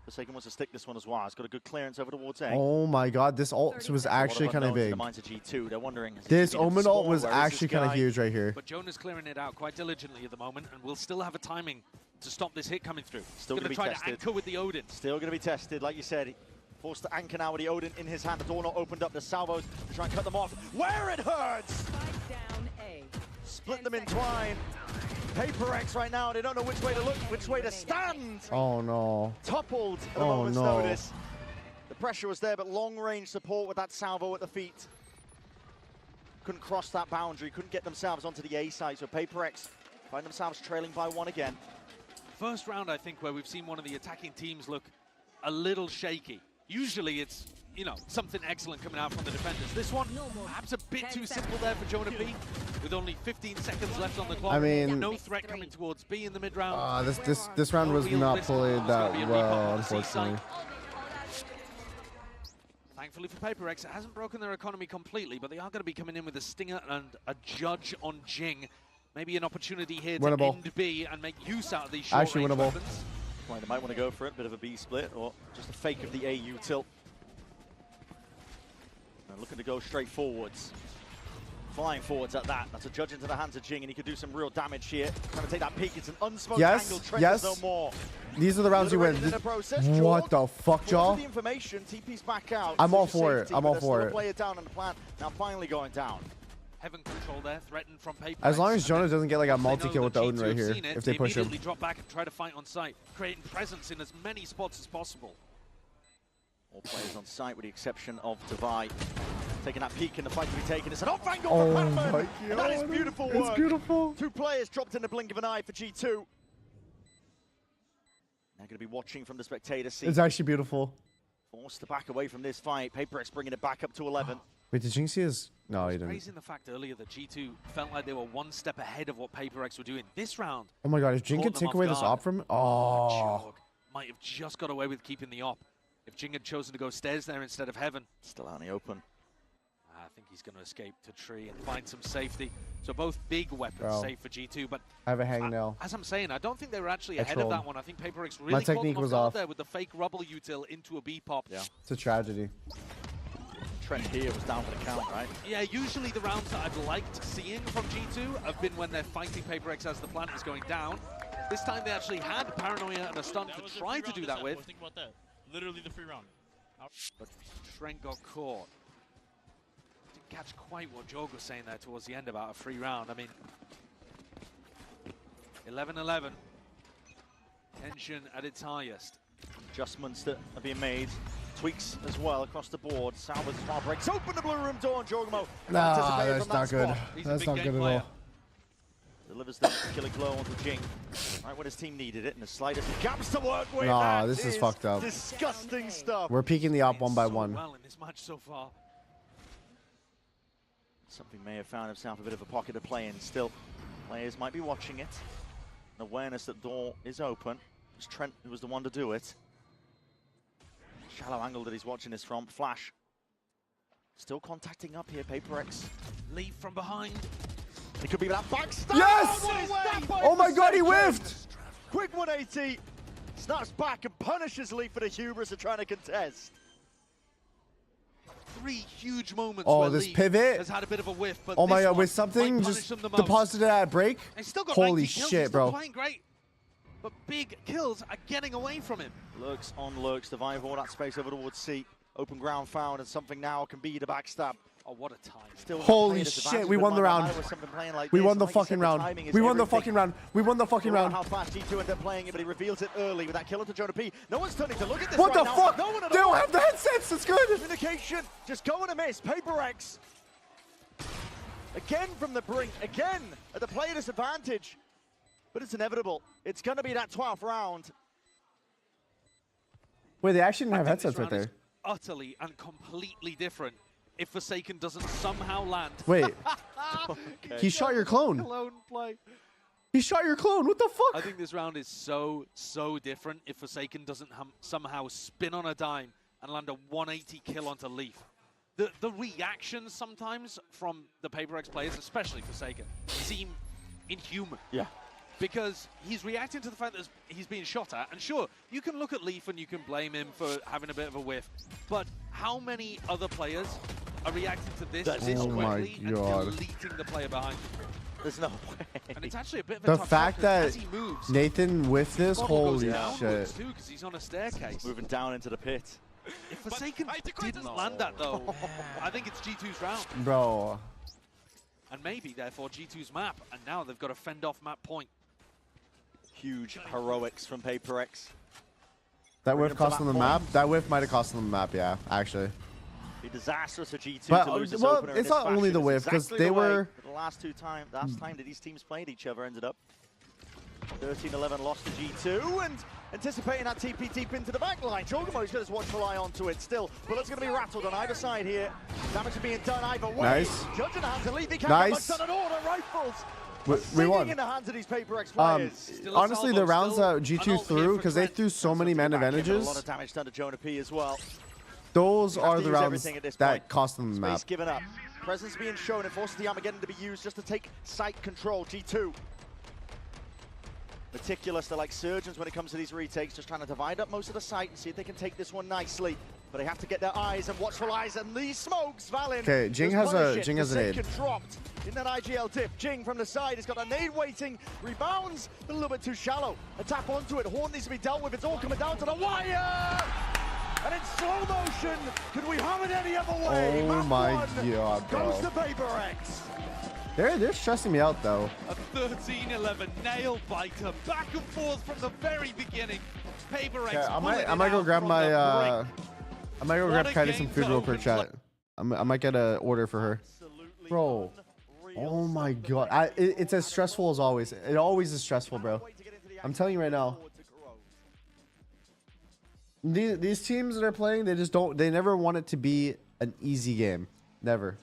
Forsaken wants to stick this one as well. It's got a good clearance over towards A. Oh my god, this ult was actually kind of big. The minds of G2. They're wondering, this Omen ult was actually kind of huge right here. But Jonah's clearing it out quite diligently at the moment, and we'll still have a timing to stop this hit coming through. Still going to try to anchor with the Odin. Still going to be tested, like you said. Forced to anchor now with the Odin in his hand. The door not opened up. The salvos to try and cut them off. Where it hurts! Down A. Split them in twine. PaperX right now, they don't know which way to look, which way to stand. Oh no. Toppled at a moment's notice. The pressure was there, but long range support with that salvo at the feet. Couldn't cross that boundary, couldn't get themselves onto the A side, so PaperX find themselves trailing by 1 again. First round, I think, where we've seen one of the attacking teams look a little shaky. Usually it's, you know, something excellent coming out from the defenders. This one, perhaps a bit too simple there for Jonah B, with only 15 seconds left on the clock. I mean, no threat coming towards B in the mid round. This round was not played that well, unfortunately. Thankfully for PaperX, it hasn't broken their economy completely, but they are going to be coming in with a stinger and a judge on Jing. Maybe an opportunity here to end B and make use out of these short-range weapons. Well, they might want to go for it, bit of a B split, or just a fake of the A util. And looking to go straight forwards. Flying forwards at that. That's a judge into the hands of Jing, and he could do some real damage here. Trying to take that peek. It's an unsmoked angle. Trent no more. These are the rounds you win. What the fuck, Jaw? The information, TP's back out. I'm all for it. I'm all for it. Play it down on the plan. Now finally going down. Heaven control there, threatened from PaperX. As long as Jonas doesn't get like a multi-kill with the Odin right here, if they push him. Immediately drop back and try to fight on site, creating presence in as many spots as possible. All players on site with the exception of Tavai. Taking that peek in the fight to be taken. It's an off angle from Patman. That is beautiful work. It's beautiful. 2 players dropped in the blink of an eye for G2. They're going to be watching from the spectator seat. It's actually beautiful. Forced to back away from this fight. PaperX bringing it back up to 11. Wait, did Jing see his? No, he didn't. Raising the fact earlier that G2 felt like they were 1 step ahead of what PaperX were doing this round. Oh my god, if Jing could take away this op from him, oh. Might have just got away with keeping the op. If Jing had chosen to go stairs there instead of heaven. Still out in the open. I think he's going to escape to tree and find some safety. So both big weapons safe for G2, but I have a hangnail. As I'm saying, I don't think they were actually ahead of that one. I think PaperX really my technique was off there with the fake rubble util into a B pop. Yeah, it's a tragedy. Trent here was down for the count, right? Yeah, usually the rounds that I've liked seeing from G2 have been when they're fighting PaperX as the plant is going down. This time they actually had Paranoia and a stun to try to do that with. Think about that. Literally the free round. But Trent got caught. Didn't catch quite what Jorg was saying there towards the end about a free round. I mean, 11-11. Tension at its highest. Adjustments that are being made. Tweaks as well across the board. Salvador's far breaks open the blue room door and Jorgmo. Nah, that's not good. That's not good at all. Delivers the killing blow onto Jing. Right when his team needed it, and the slightest gaps to work with. Nah, this is fucked up. Disgusting stuff. We're peeking the op 1 by 1. Well in this match so far. Something may have found himself a bit of a pocket to play in. Still, players might be watching it. An awareness that door is open. It's Trent who was the one to do it. Shallow angle that he's watching this from. Flash. Still contacting up here, PaperX. Leave from behind. It could be that backstab. Yes! Oh my god, he whiffed! Quick 180. Snaps back and punishes Lee for the hubris of trying to contest. 3 huge moments Oh, where this Lee pivot. has had a bit of a whiff, but Oh my this god, one with something might just punish them the most. deposited at break. He's still got Holy 90 kills. shit, He's still bro. playing great, but big kills are getting away from him. Lurks on lurks, divide all that space over towards C. Open ground found, and something now can be the backstab. Oh, what a time. Still Holy shit, we won the round. We won the fucking round. We won the fucking round. We won the fucking round. How fast G2 ended up playing it, but he reveals it early with that kill onto Jonah P. No one's turning to look at this. What right the now. fuck? No one They don't have the headsets. It's good. Communication just going to miss. Paper X. Again from the brink. Again at the player disadvantage. But it's inevitable. It's going to be that 12th round. Wait, they actually didn't have I think headsets this right round is there. utterly and completely different if Forsaken doesn't somehow land. Wait, Okay. he shot your clone. Clone play. He shot your clone. What the I fuck? think this round is so different if Forsaken doesn't somehow spin on a dime and land a 180 kill onto Leaf. The reactions sometimes from the Paper X players, especially Forsaken, seem inhuman. Yeah. Because he's reacting to the fact that he's being shot at, and sure, you can look at Leaf and you can blame him for having a bit of a whiff, but how many other players are reacting to this Oh my quickly and God. deleting the player behind him? There's no way. And it's actually a bit of a The tough fact shot, 'cause that as he moves, Nathan whiffed this, Bottle goes holy downwards shit. too, because he's on a staircase. Moving down into the pit. If Forsaken didn't land that though, I think it's G2's round. Bro. And maybe, therefore, G2's map. And now they've got to fend off map point. Huge heroics from Paper X. That whiff Bring him to cost them the map map? That whiff might have cost them the map, yeah, actually. Be disastrous for G2 But, to lose this well, opener in it's this not only fashion. the It's whiff, 'cause exactly they the way were- the last time that these teams played each other ended up. 13-11 lost to G2, and anticipating that TP deep into the back line. Chogamo's got his watchful eye onto it still. Bullets going to be rattled on either side here. Damage is being done either way. Nice. Judge in the hands of Lee. They can't Nice. get much done at all. The rifles We singing won. in the hands of these Paper X players. Honestly, the rounds that G2 threw, because they threw so many man A lot of advantages, damage done to Jonah P as well. those Have are to the use rounds everything at this that point. cost them the map. Space given up. Presence being shown and forces the Armageddon to be used just to take site control. G2. Meticulous, they're like surgeons when it comes to these retakes, just trying to divide up most of the site and see if they can take this one nicely. But they have to get their eyes and watchful eyes, and Lee smokes Valin. Okay, Jing has an aid. Forsaken dropped in that IGL dip. Jing from the side has got a nade waiting, rebounds, a little bit too shallow. A tap onto it, Horn needs to be dealt with, it's all coming down to the wire! And in slow motion, could we have it any other way? Oh Map my one god, goes bro. to Paper X. They're stressing me out, though. A 13-11 nail biter, back and forth from the very beginning. Paper X. I might go grab my I might go grab Kylie some food real quick, chat. I might get an order for her. Bro. Oh my god. It's as stressful as always. It always is stressful, bro. I'm telling you right now. These teams that are playing, they never want it to be an easy game. Never.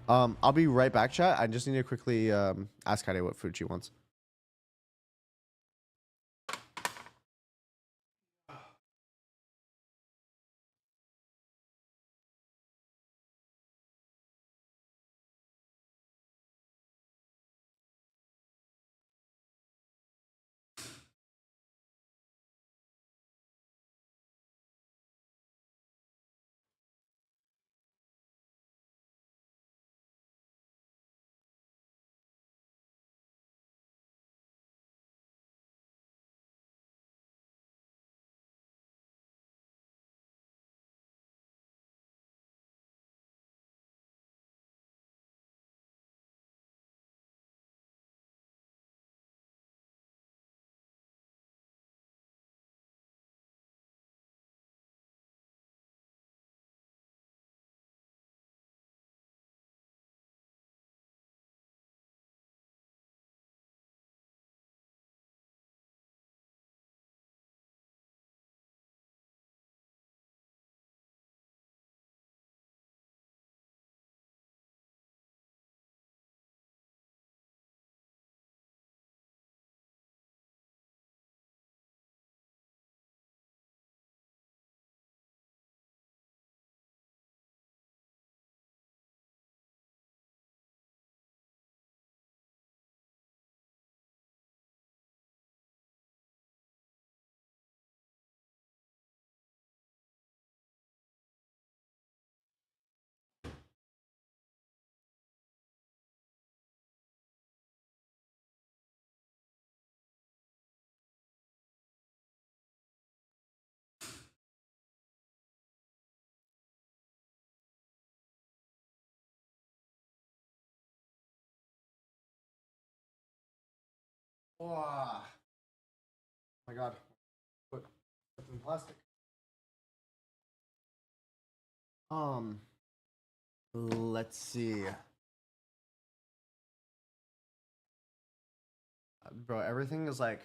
I'll be right back, chat. I just need to quickly ask Kylie what food she wants. Oh my god. Put in plastic. Let's see. Bro, everything is like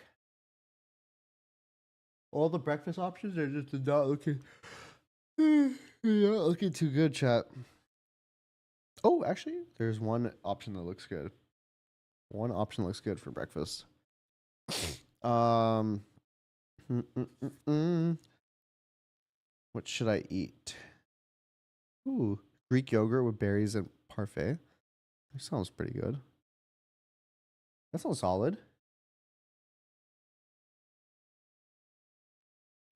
all the breakfast options are just not looking not looking too good, chat. Oh, actually, there's one option that looks good. One option looks good for breakfast. What should I eat? Ooh, Greek yogurt with berries and parfait. That sounds pretty good. That sounds solid.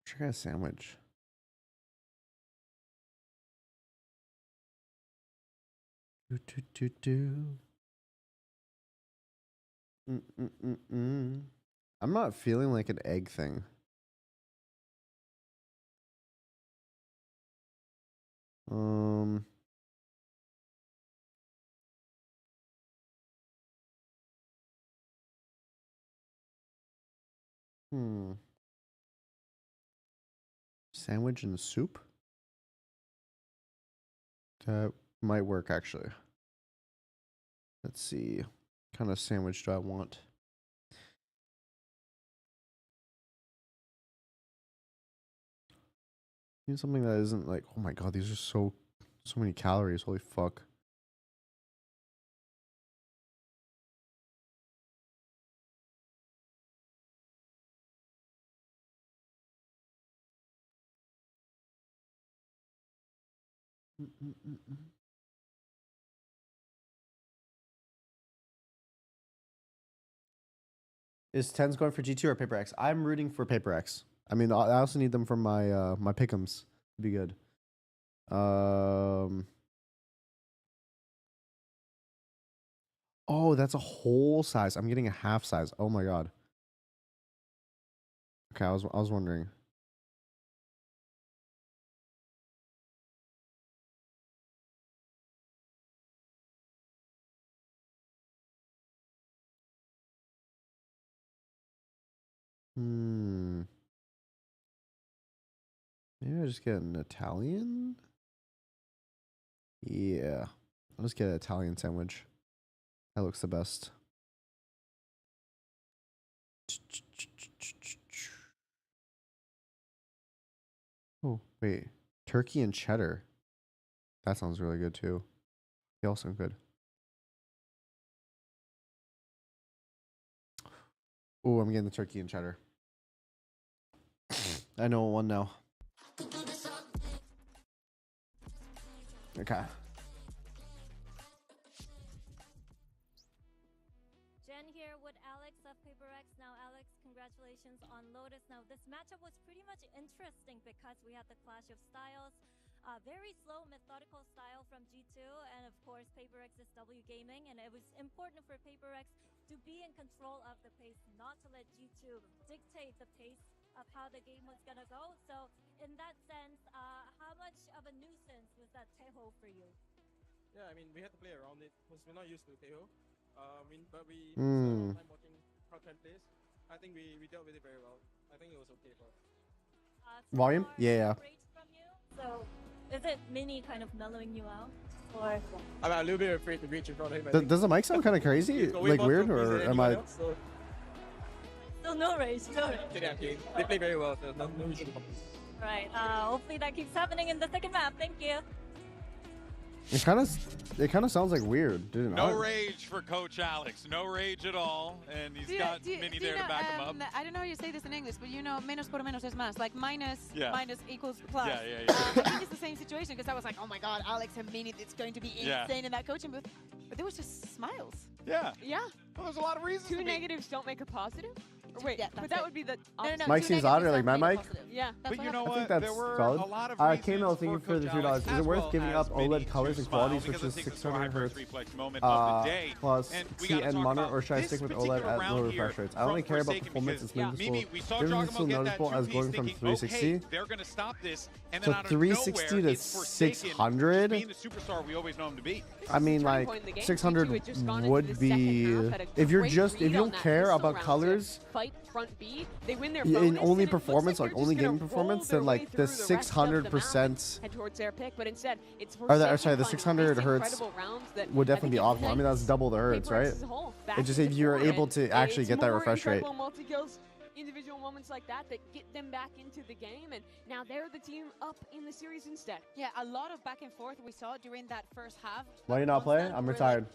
Try a sandwich. I'm not feeling like an egg thing. Sandwich and soup? That might work actually. Let's see. What kind of sandwich do I want? Need something that isn't like, oh my god, these are so many calories. Holy fuck. Is TenZ going for G2 or Paper X? I'm rooting for Paper X. I mean, I also need them for my my pick'ems to be good. Oh, that's a whole size. I'm getting a half size. Oh my god. Okay, I was wondering. Maybe I just get an Italian? Yeah. I'll just get an Italian sandwich. That looks the best. Oh, wait. Turkey and cheddar. That sounds really good too. They all sound good. Oh, I'm getting the turkey and cheddar. I know one now. Okay. Jen here with Alex of PaperX. Now, Alex, congratulations on Lotus. Now, this matchup was pretty much interesting because we had the clash of styles. Very slow, methodical style from G2, and of course, PaperX is W gaming, and it was important for PaperX to be in control of the pace, not to let G2 dictate the pace of how the game was gonna go. So, in that sense, how much of a nuisance was that Teho for you? Yeah, I mean, we had to play around it because we're not used to Teho. But we spent a lot of time watching how Trent plays. I think we dealt with it very well. I think it was okay for us. Volume? Yeah. So, is it Mini kind of mellowing you out? Or I'm a little bit afraid to reach in front of him. Does the mic sound kind of crazy? Like weird? Or am I... Still no rage, no rage. Yeah, they play very well, so no reason to complain. Right, hopefully that keeps happening in the second map. Thank you. It kind of sounds like weird, didn't it? No rage for Coach Alex. No rage at all, and he's got Mini there to back him up. I don't know how you say this in English, but you know, menos por menos es más. Like minus equals plus. Yeah. I think it's the same situation because I was like, oh my god, Alex and Mini, it's going to be insane in that coaching booth. But there was just smiles. Yeah. Yeah. Well, there's a lot of reasons. Two negatives don't make a positive? Wait, but that would be the opposite. Mike seems odd, or like my mic? Yeah. But you know I what? think that's There were solid. a lot of Kano, reasons thank you for the Coach $3. Alex, Is as it worth well giving as up Minnie OLED to colors and smile qualities, which because is I think this was our 600 first hertz reflex moment of the day. plus And we gotta TN talk monitor, about or should I this stick with particular OLED at round lower here refresh rates? I only from care about Forsaken performance. because, It's noticeable. Mimi, we saw Difference is Jogamo still get that noticeable as 2-piece going from thinking, 360 okay, they're gonna stop this, and to then out of 360 nowhere, to it's Forsaken 600. being the superstar we always know him to be. I mean, like 600 would be if you don't care about colors Fight front B, they win their in bonus, only and it looks performance, like like they're only just gonna gaming roll performance, their then way like through the rest of the map 600%, head towards their pick, but instead it's or the, Forsaken sorry, the finding 600 these hertz incredible rounds that would I definitely be think optimal. I mean, that's double the hertz, right? Paper X as a whole back It's just to if the you're forefront. able to actually It's get that more refresh rate. incredible multi-kills, individual moments like that get them back into the game, and now they're the team up in the series instead. Yeah, a lot of back and forth we saw during that first half. Why you not play? I'm retired.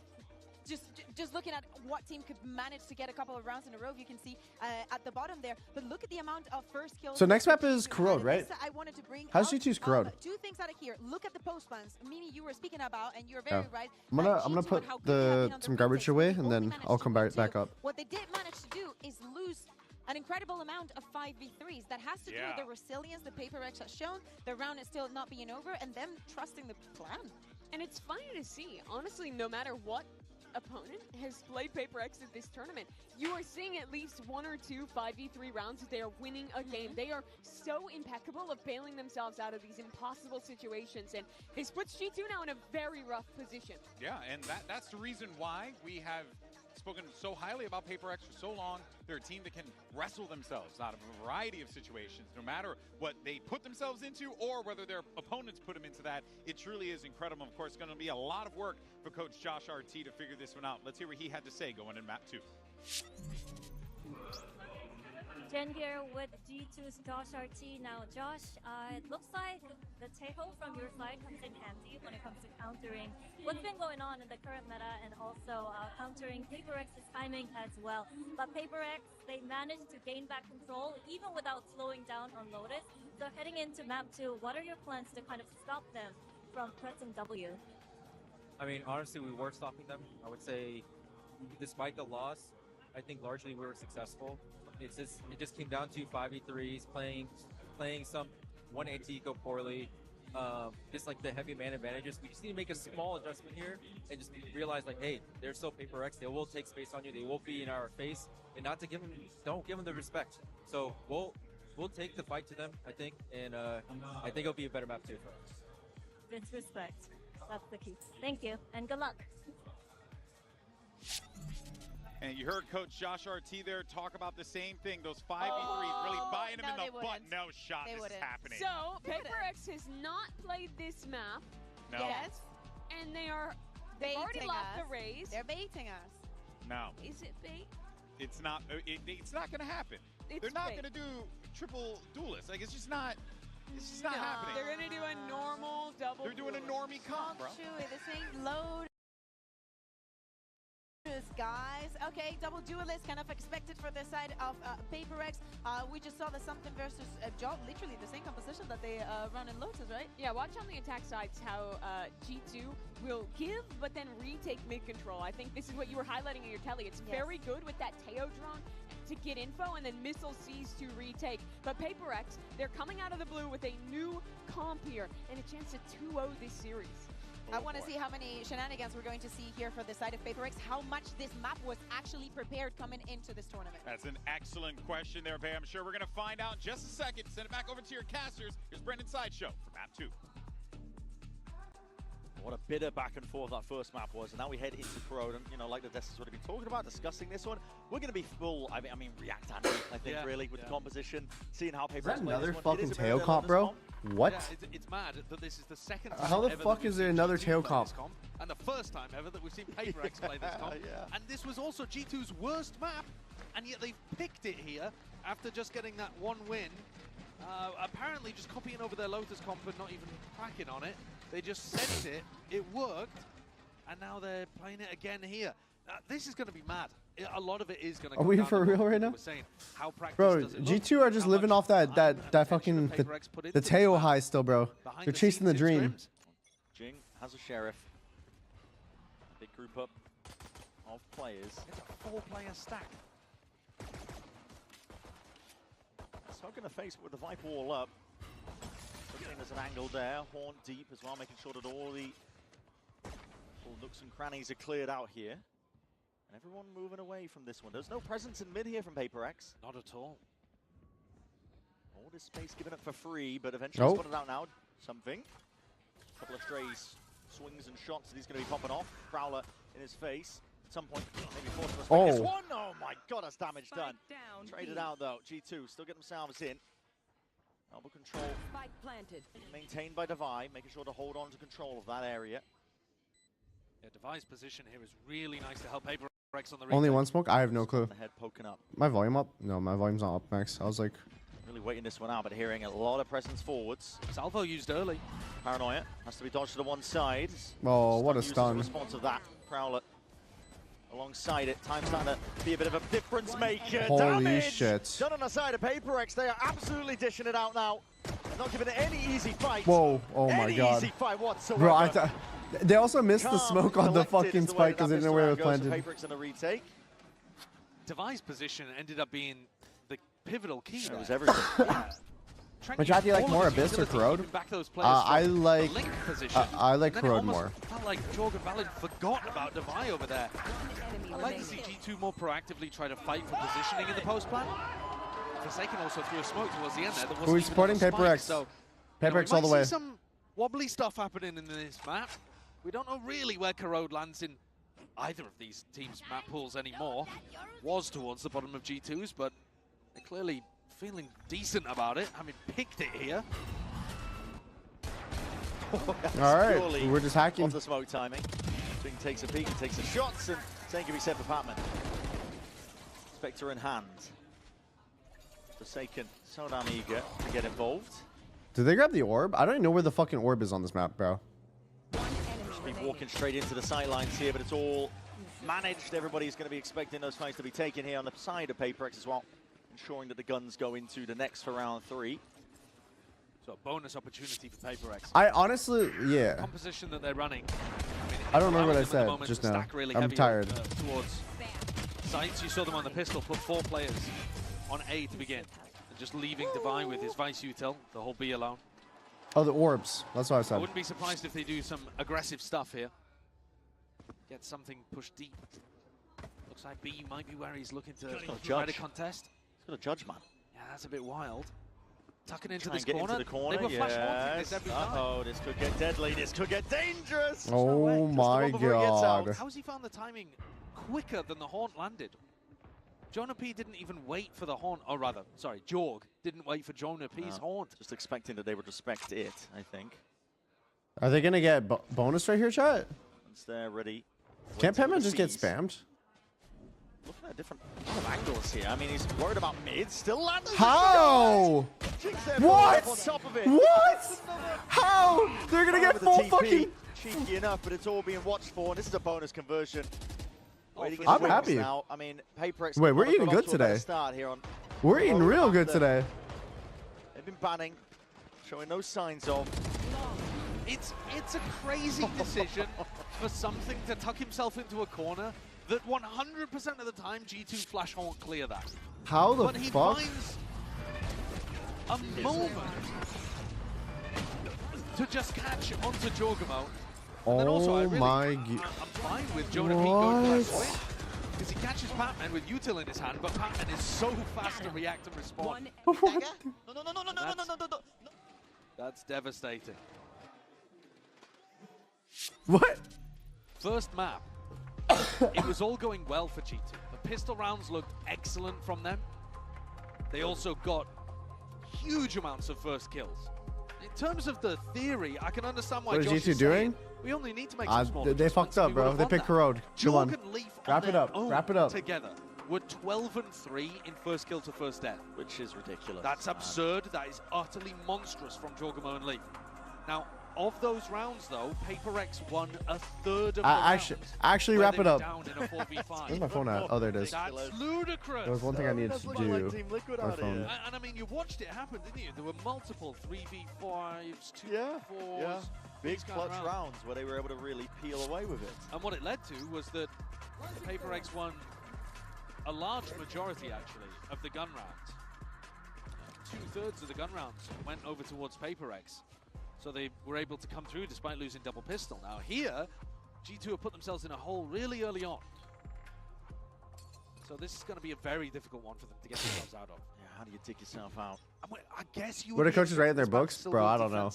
Just looking at what team could manage to get a couple of rounds in a row, you can see at the bottom there. But look at the amount of first kills. So next map is Corrode, right? I wanted to bring How's G2's Corrode? two things out of here. Look at the post plans. Mimi, you were speaking about, and you're very right. I'm gonna put some garbage away, and then I'll come back up. What they did manage to do is lose an incredible amount of 5v3s. That has to do with the resilience the Paper X has shown, the round is still not being over, and them trusting the plan. And it's funny to see, honestly, no matter what opponent has played Paper X at this tournament, you are seeing at least 1 or 2 5v3 rounds that they are winning a game. They are so impeccable of bailing themselves out of these impossible situations, and this puts G2 now in a very rough position. Yeah, and that's the reason why we have spoken so highly about Paper X for so long. They're a team that can wrestle themselves out of a variety of situations, no matter what they put themselves into or whether their opponents put them into that. It truly is incredible. Of course, it's going to be a lot of work for Coach Josh RT to figure this one out. Let's hear what he had to say going in map 2. Jen here with G2's Josh RT. Now, Josh, it looks like the Teho from your side comes in handy when it comes to countering what's been going on in the current meta, and also countering Paper X's timing as well. But Paper X, they managed to gain back control even without slowing down on Lotus. So heading into map 2, what are your plans to kind of stop them from pressing W? I mean, honestly, we were stopping them. I would say, despite the loss, I think largely we were successful. It just came down to 5v3s, playing some 180 go poorly, just like the heavy man advantages. We just need to make a small adjustment here and just realize, like, hey, they're still Paper X. They will take space on you. They will be in our face, and not to give them, don't give them the respect. So we'll take the fight to them, I think, and I think it'll be a better map too for us. Disrespect. That's the key. Thank you, and good luck. And you heard Coach Josh RT there talk about the same thing. Those 5v3s really buying him in the butt. No shot. This is happening. So Paper X has not played this map. No. Yes. And they've already lost the race. They're baiting us. No. Is it bait? It's not. It's not going to happen. They're not going to do triple duelists. Like, it's just not. It's just not happening. They're going to do a normal double. They're doing a normie comp, bro. This ain't load. Guys, okay, double duelist kind of expected for the side of Paper X. We just saw the something versus Job, literally the same composition that they run in Lotus, right? Yeah, watch on the attack sides how G2 will give but then retake mid control. I think this is what you were highlighting in your telly. It's very good with that Teo drone to get info and then missile C's to retake. But Paper X, they're coming out of the blue with a new comp here and a chance to 2-0 this series. I want to see how many shenanigans we're going to see here for the side of Paper X, how much this map was actually prepared coming into this tournament. That's an excellent question there, Bay. I'm sure we're going to find out in just a second. Send it back over to your casters. Here's Brendan Sideshow for map 2. What a bitter back and forth that first map was, and now we head into Corode, and you know, like the Destin's already been talking about, discussing this one, we're going to be full, I mean, react and I think, really, with the composition, seeing how Paper X Is that another this one. fucking tail comp, bro? What? Yeah, it's mad that this is the second time How the ever fuck that is we've there seen another G2 tail play comp? this comp? And the first time ever that we've seen Paper X play this comp. And this was also G2's worst map, and yet they've picked it here after just getting that one win. Apparently just copying over their Lotus comp and not even cracking on it. They just sent it, it worked, and now they're playing it again here. This is going to be mad. A lot of it is going to. Are we for real right now? Bro, G2 are just living off that fucking the Teo high still, bro. They're chasing the dream. Jing has a Sheriff. Big group up of players. It's a 4-player stack. Not going to face it with the Viper wall up. There's an angle there, Horn deep as well, making sure that all the nooks and crannies are cleared out here. And everyone moving away from this one. There's no presence in mid here from PaperX. Not at all. All this space given up for free, but eventually spotted out now. Something. A couple of strays, swings and shots that he's going to be popping off. Prowler in his face. At some point, maybe forced to respect this one. Oh my god, that's damage done. Traded out though. G2 still getting themselves in. Elbow control maintained by Devi, making sure to hold on to control of that area. Yeah, Devi's position here is really nice to help PaperX on the Only one smoke? I have no clue. The head poking up. My volume up? No, my volume's not up, Max. I was like... Really waiting this one out, but hearing a lot of presence forwards. Salvo used early. Paranoia has to be dodged to the one side. Oh, what a stun. The response of that. Prowler alongside it. Time's starting to be a bit of a difference maker. Holy damage shit. done on the side of PaperX. They are absolutely dishing it out now. They're not giving it any easy fight. Whoa, oh my god. Easy fight whatsoever. Bro, I thought... They also missed the smoke on the fucking spike because they didn't know where it was planted. PaperX in a retake. Devi's position ended up being the pivotal key. It was everything. Which I do you like more, Abyss or Corrode? I like Corode more. Felt like Jorgen Valid forgot about Devi over there. I'd like to see G2 more proactively try to fight for positioning in the post plan. Forsaken also threw a smoke towards the end there. Who is supporting PaperX? So, PaperX all the way. See some wobbly stuff happening in this map. We don't know really where Corode lands in either of these teams' map pools anymore. Was towards the bottom of G2's, but they're clearly feeling decent about it, having picked it here. Alright, we're just hacking. Off the smoke timing. Jing takes a peek, takes the shots, and same can be said for Patman. Spectre in hand. Forsaken, so damn eager to get involved. Did they grab the orb? I don't even know where the fucking orb is on this map, bro. Should be walking straight into the sidelines here, but it's all managed. Everybody's going to be expecting those fights to be taken here on the side of PaperX as well, ensuring that the guns go into the next for round 3. So a bonus opportunity for PaperX. I honestly, yeah. The composition that they're running. I don't remember what I said just now. Really I'm tired. Towards sites, you saw them on the pistol, put 4 players on A to begin. And just leaving Devi with his Vice Util, the whole B alone. Oh, the orbs. That's what I said. I wouldn't be surprised if they do some aggressive stuff here. Get something pushed deep. Looks like B might be where he's looking to try to contest. He's got a judge, man. Yeah, that's a bit wild. Tucking into this corner. Into the corner. They were flash haunting this every time. Uh-oh, this could get deadly. This could get dangerous. Oh my god. How's he found the timing quicker than the haunt landed? Jonah P didn't even wait for the haunt, or rather, sorry, Jorg didn't wait for Jonah P's haunt. Just expecting that they would respect it, I think. Are they going to get bonus right here, chat? Once they're ready. Can't Petman just get spammed? Looking at different angles here. I mean, he's worried about mid. Still landing. How? What? What? How? They're going to get full fucking... Cheeky enough, but it's all being watched for. And this is a bonus conversion. I'm happy. Now. I mean, PaperX. Wait, we're eating good today. We're eating real good today. They've been banning, showing no signs of. It's a crazy decision for something to tuck himself into a corner that 100% of the time G2 flash won't clear that. How the fuck? But he finds a moment to just catch onto Jorgamo. And then also, I'm fine with Jonah P going for that swing. Because he catches Patman with Util in his hand, but Patman is so fast to react and respond. That's devastating. What? First map. It was all going well for G2. The pistol rounds looked excellent from them. They also got huge amounts of first kills. In terms of the theory, I can understand why Josh is G2 doing? We only need to make some small They fucked up, bro. They picked Corode. Come on. Wrap it up. Wrap it up. Together were 12-3 in first kill to first death. Which is ridiculous. That's absurd. That is utterly monstrous from Jorgamo and Leaf. Now, of those rounds, though, PaperX won a third of the rounds. Actually, wrap it up. Where's my phone at? Oh, there it is. That's ludicrous. There was one thing I needed to do. My phone. And I mean, you watched it happen, didn't you? There were multiple 3v5s, 2v4s. Big clutch rounds where they were able to really peel away with it. And what it led to was that PaperX won a large majority, actually, of the gun rounds. 2/3 of the gun rounds went over towards PaperX. So they were able to come through despite losing double pistol. Now here, G2 have put themselves in a hole really early on. So this is going to be a very difficult one for them to get themselves out of. Yeah, how do you dig yourself out? I guess you What are coaches write in their books? Bro, I don't know.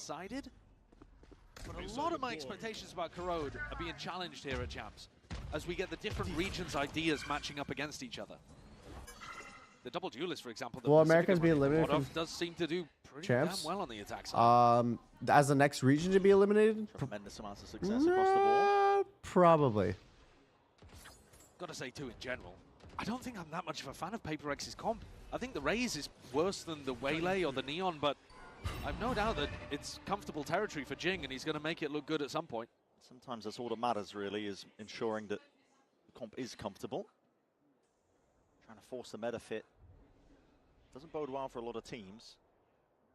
But a lot of my expectations about Corrode are being challenged here at Champs as we get the different regions' ideas matching up against each other. The double duelist, for example. Well, America's being eliminated from does seem to do pretty Champs. damn well on the attack side. As the next region to be eliminated? Tremendous amounts of success across the board. Probably. Gotta say too, in general, I don't think I'm that much of a fan of PaperX's comp. I think the Raze is worse than the Waylay or the Neon, but I've no doubt that it's comfortable territory for Jing, and he's going to make it look good at some point. Sometimes that's all that matters, really, is ensuring that the comp is comfortable. Trying to force the meta fit doesn't bode well for a lot of teams.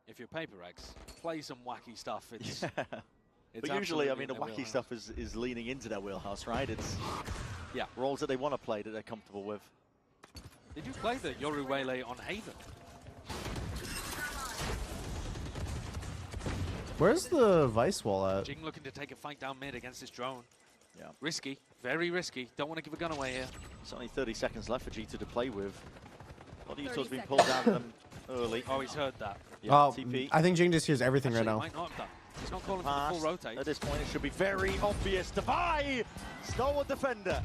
If you're PaperX, play some wacky stuff. It's, but usually, I mean, the wacky stuff is leaning into their wheelhouse, right? It's roles that they want to play that they're comfortable with. They do play the Yoru Waylay on Haven. Where's the Vice wall at? Jing looking to take a fight down mid against this drone. Yeah. Risky, very risky. Don't want to give a gun away here. It's only 30 seconds left for G2 to play with. A lot of Utah's been pulled down to them early. Oh, he's heard that. Yeah, TP. I think Jing just hears everything right now. Might not have done. He's not calling for the full rotate. At this point, it should be very obvious. Defy! Stalwart defender.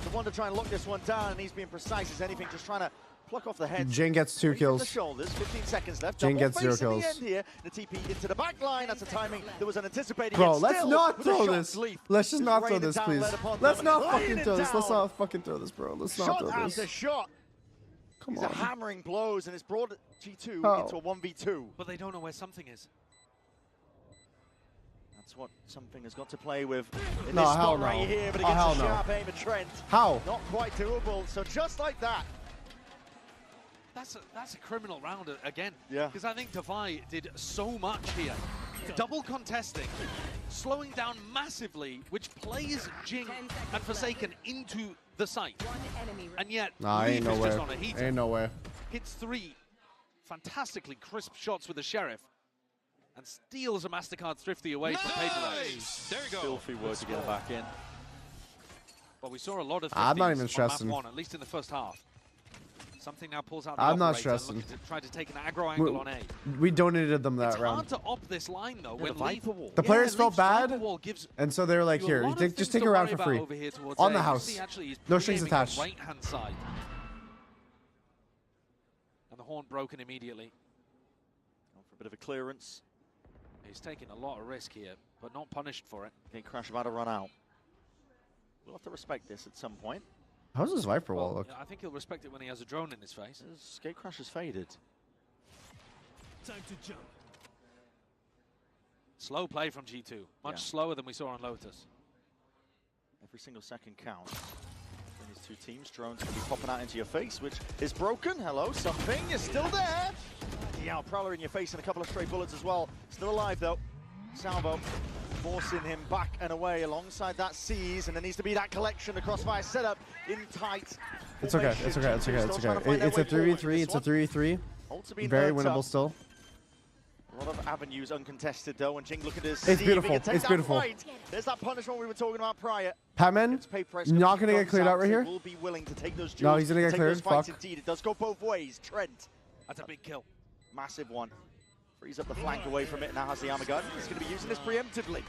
The one to try and lock this one down, and he's being precise as anything, just trying to pluck off the head. Jing gets 2 kills. The shoulders, 15 seconds left. Jing gets 0 kills. The end here. The TP into the back line. That's a timing that was unanticipated. Bro, let's not throw this. Let's just not throw this, please. Let's not fucking throw this. Let's not fucking throw this, bro. Let's not throw this. Shot after shot. Come on. He's hammering blows, and it's brought G2 into a 1v2. But they don't know where something is. That's what something has got to play with in No, this hell spot no. right here, but Oh, against hell a no. sharp aim of Trent. How? Not quite doable. So just like that. That's a criminal round again. Yeah. Because I think Defy did so much here. Double contesting, slowing down massively, which plays Jing and Forsaken into the site. And yet, Nah, Leaf ain't is no way. just on a heater. Ain't no way. Hits 3 fantastically crisp shots with the Sheriff and steals a MasterCard Thrifty away from PaperX. There you go. Filthy work to get back in. But we saw a lot of I'm not even on stressing. map 1, at least in the first half. Something now pulls out the I'm not operator, stressing. looking to try to take an aggro angle on A. We donated them that It's round. hard to op this line though. When Viper wall. The players felt Leaf's bad, Viper wall gives and so they were like, you a here, lot of just things take to a round worry for about free. over here towards On A. the You house. see actually he's No strings pre-aiming on attached. right-hand side. And the horn broken immediately. Going for a bit of a clearance. He's taking a lot of risk here, but not punished for it. Gate Crash about to run out. We'll have to respect this at some point. How's his Viper wall look? I think he'll respect it when he has a drone in his face. Gate Crash has faded. Time to jump. Slow play from G2. Much slower than we saw on Lotus. Every single second counts. Between these two teams, drones can be popping out into your face, which is broken. Hello, something. You're still there. Yeah, Prowler in your face and a couple of stray bullets as well. Still alive though. Salvo forcing him back and away alongside that Seize, and there needs to be that collection. The crossfire setup in tight. It's okay. It's okay. It's okay. It's okay. It's a 3v3. It's a 3v3. Very winnable still. A lot of avenues uncontested though, and Jing looking to It's beautiful. It's beautiful. There's that punishment we were talking about prior. Patman, not gonna get cleared out right here. Will be willing to take those No, he's gonna get cleared. Fuck. Indeed, it does go both ways. Trent. That's a big kill. Massive one. Frees up the flank away from it. Now has the armor gun. He's going to be using this preemptively.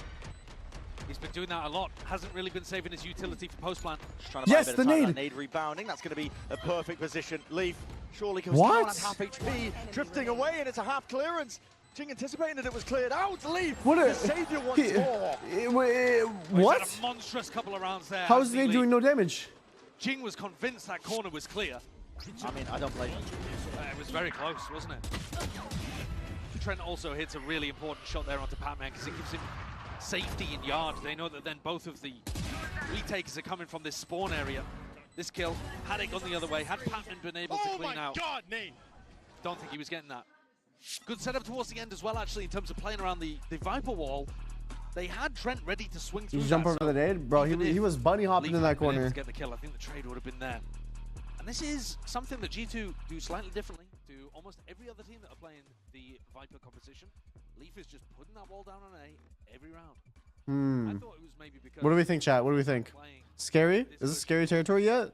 He's been doing that a lot. Hasn't really been saving his utility for post-plant. Yes, the nade. Nade rebounding. That's going to be a perfect position. Leaf surely comes down at half HP, drifting away, and it's a half clearance. Jing anticipating that it was cleared out. Leaf, the savior once more. What? He's had a monstrous couple of rounds there. How is they doing no damage? Jing was convinced that corner was clear. I mean, I don't blame him. It was very close, wasn't it? Trent also hits a really important shot there onto Patman because it gives him safety in yard. They know that then both of the retakers are coming from this spawn area. This kill, had it gone the other way, had Patman been able to clean out. Oh my God, Nate! Don't think he was getting that. Good setup towards the end as well, actually, in terms of playing around the Viper wall. They had Trent ready to swing through. You jump over the nade? Bro, he was bunny hopping in that corner. To get the kill, I think the trade would have been there. And this is something that G2 do slightly differently to almost every other team that are playing the Viper composition, Leaf is just putting that wall down on A every round. I thought it was maybe because What do we think, chat? What do we think? Scary? Is this scary territory yet?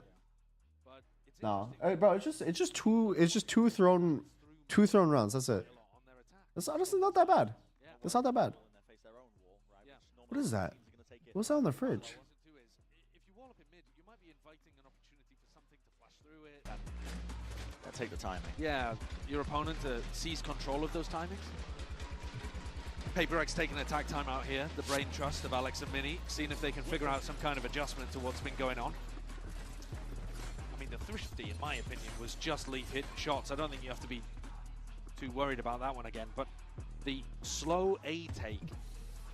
No. Hey, bro, it's just two thrown rounds. That's it. That's honestly not that bad. It's not that bad. What is that? What's that on the fridge? Take the timing. Yeah, your opponent sees control of those timings. PaperX taking attack time out here. The brain trust of Alex and Mini, seeing if they can figure out some kind of adjustment to what's been going on. I mean, the Thrifty, in my opinion, was just Leaf hitting shots. I don't think you have to be too worried about that one again. But the slow A take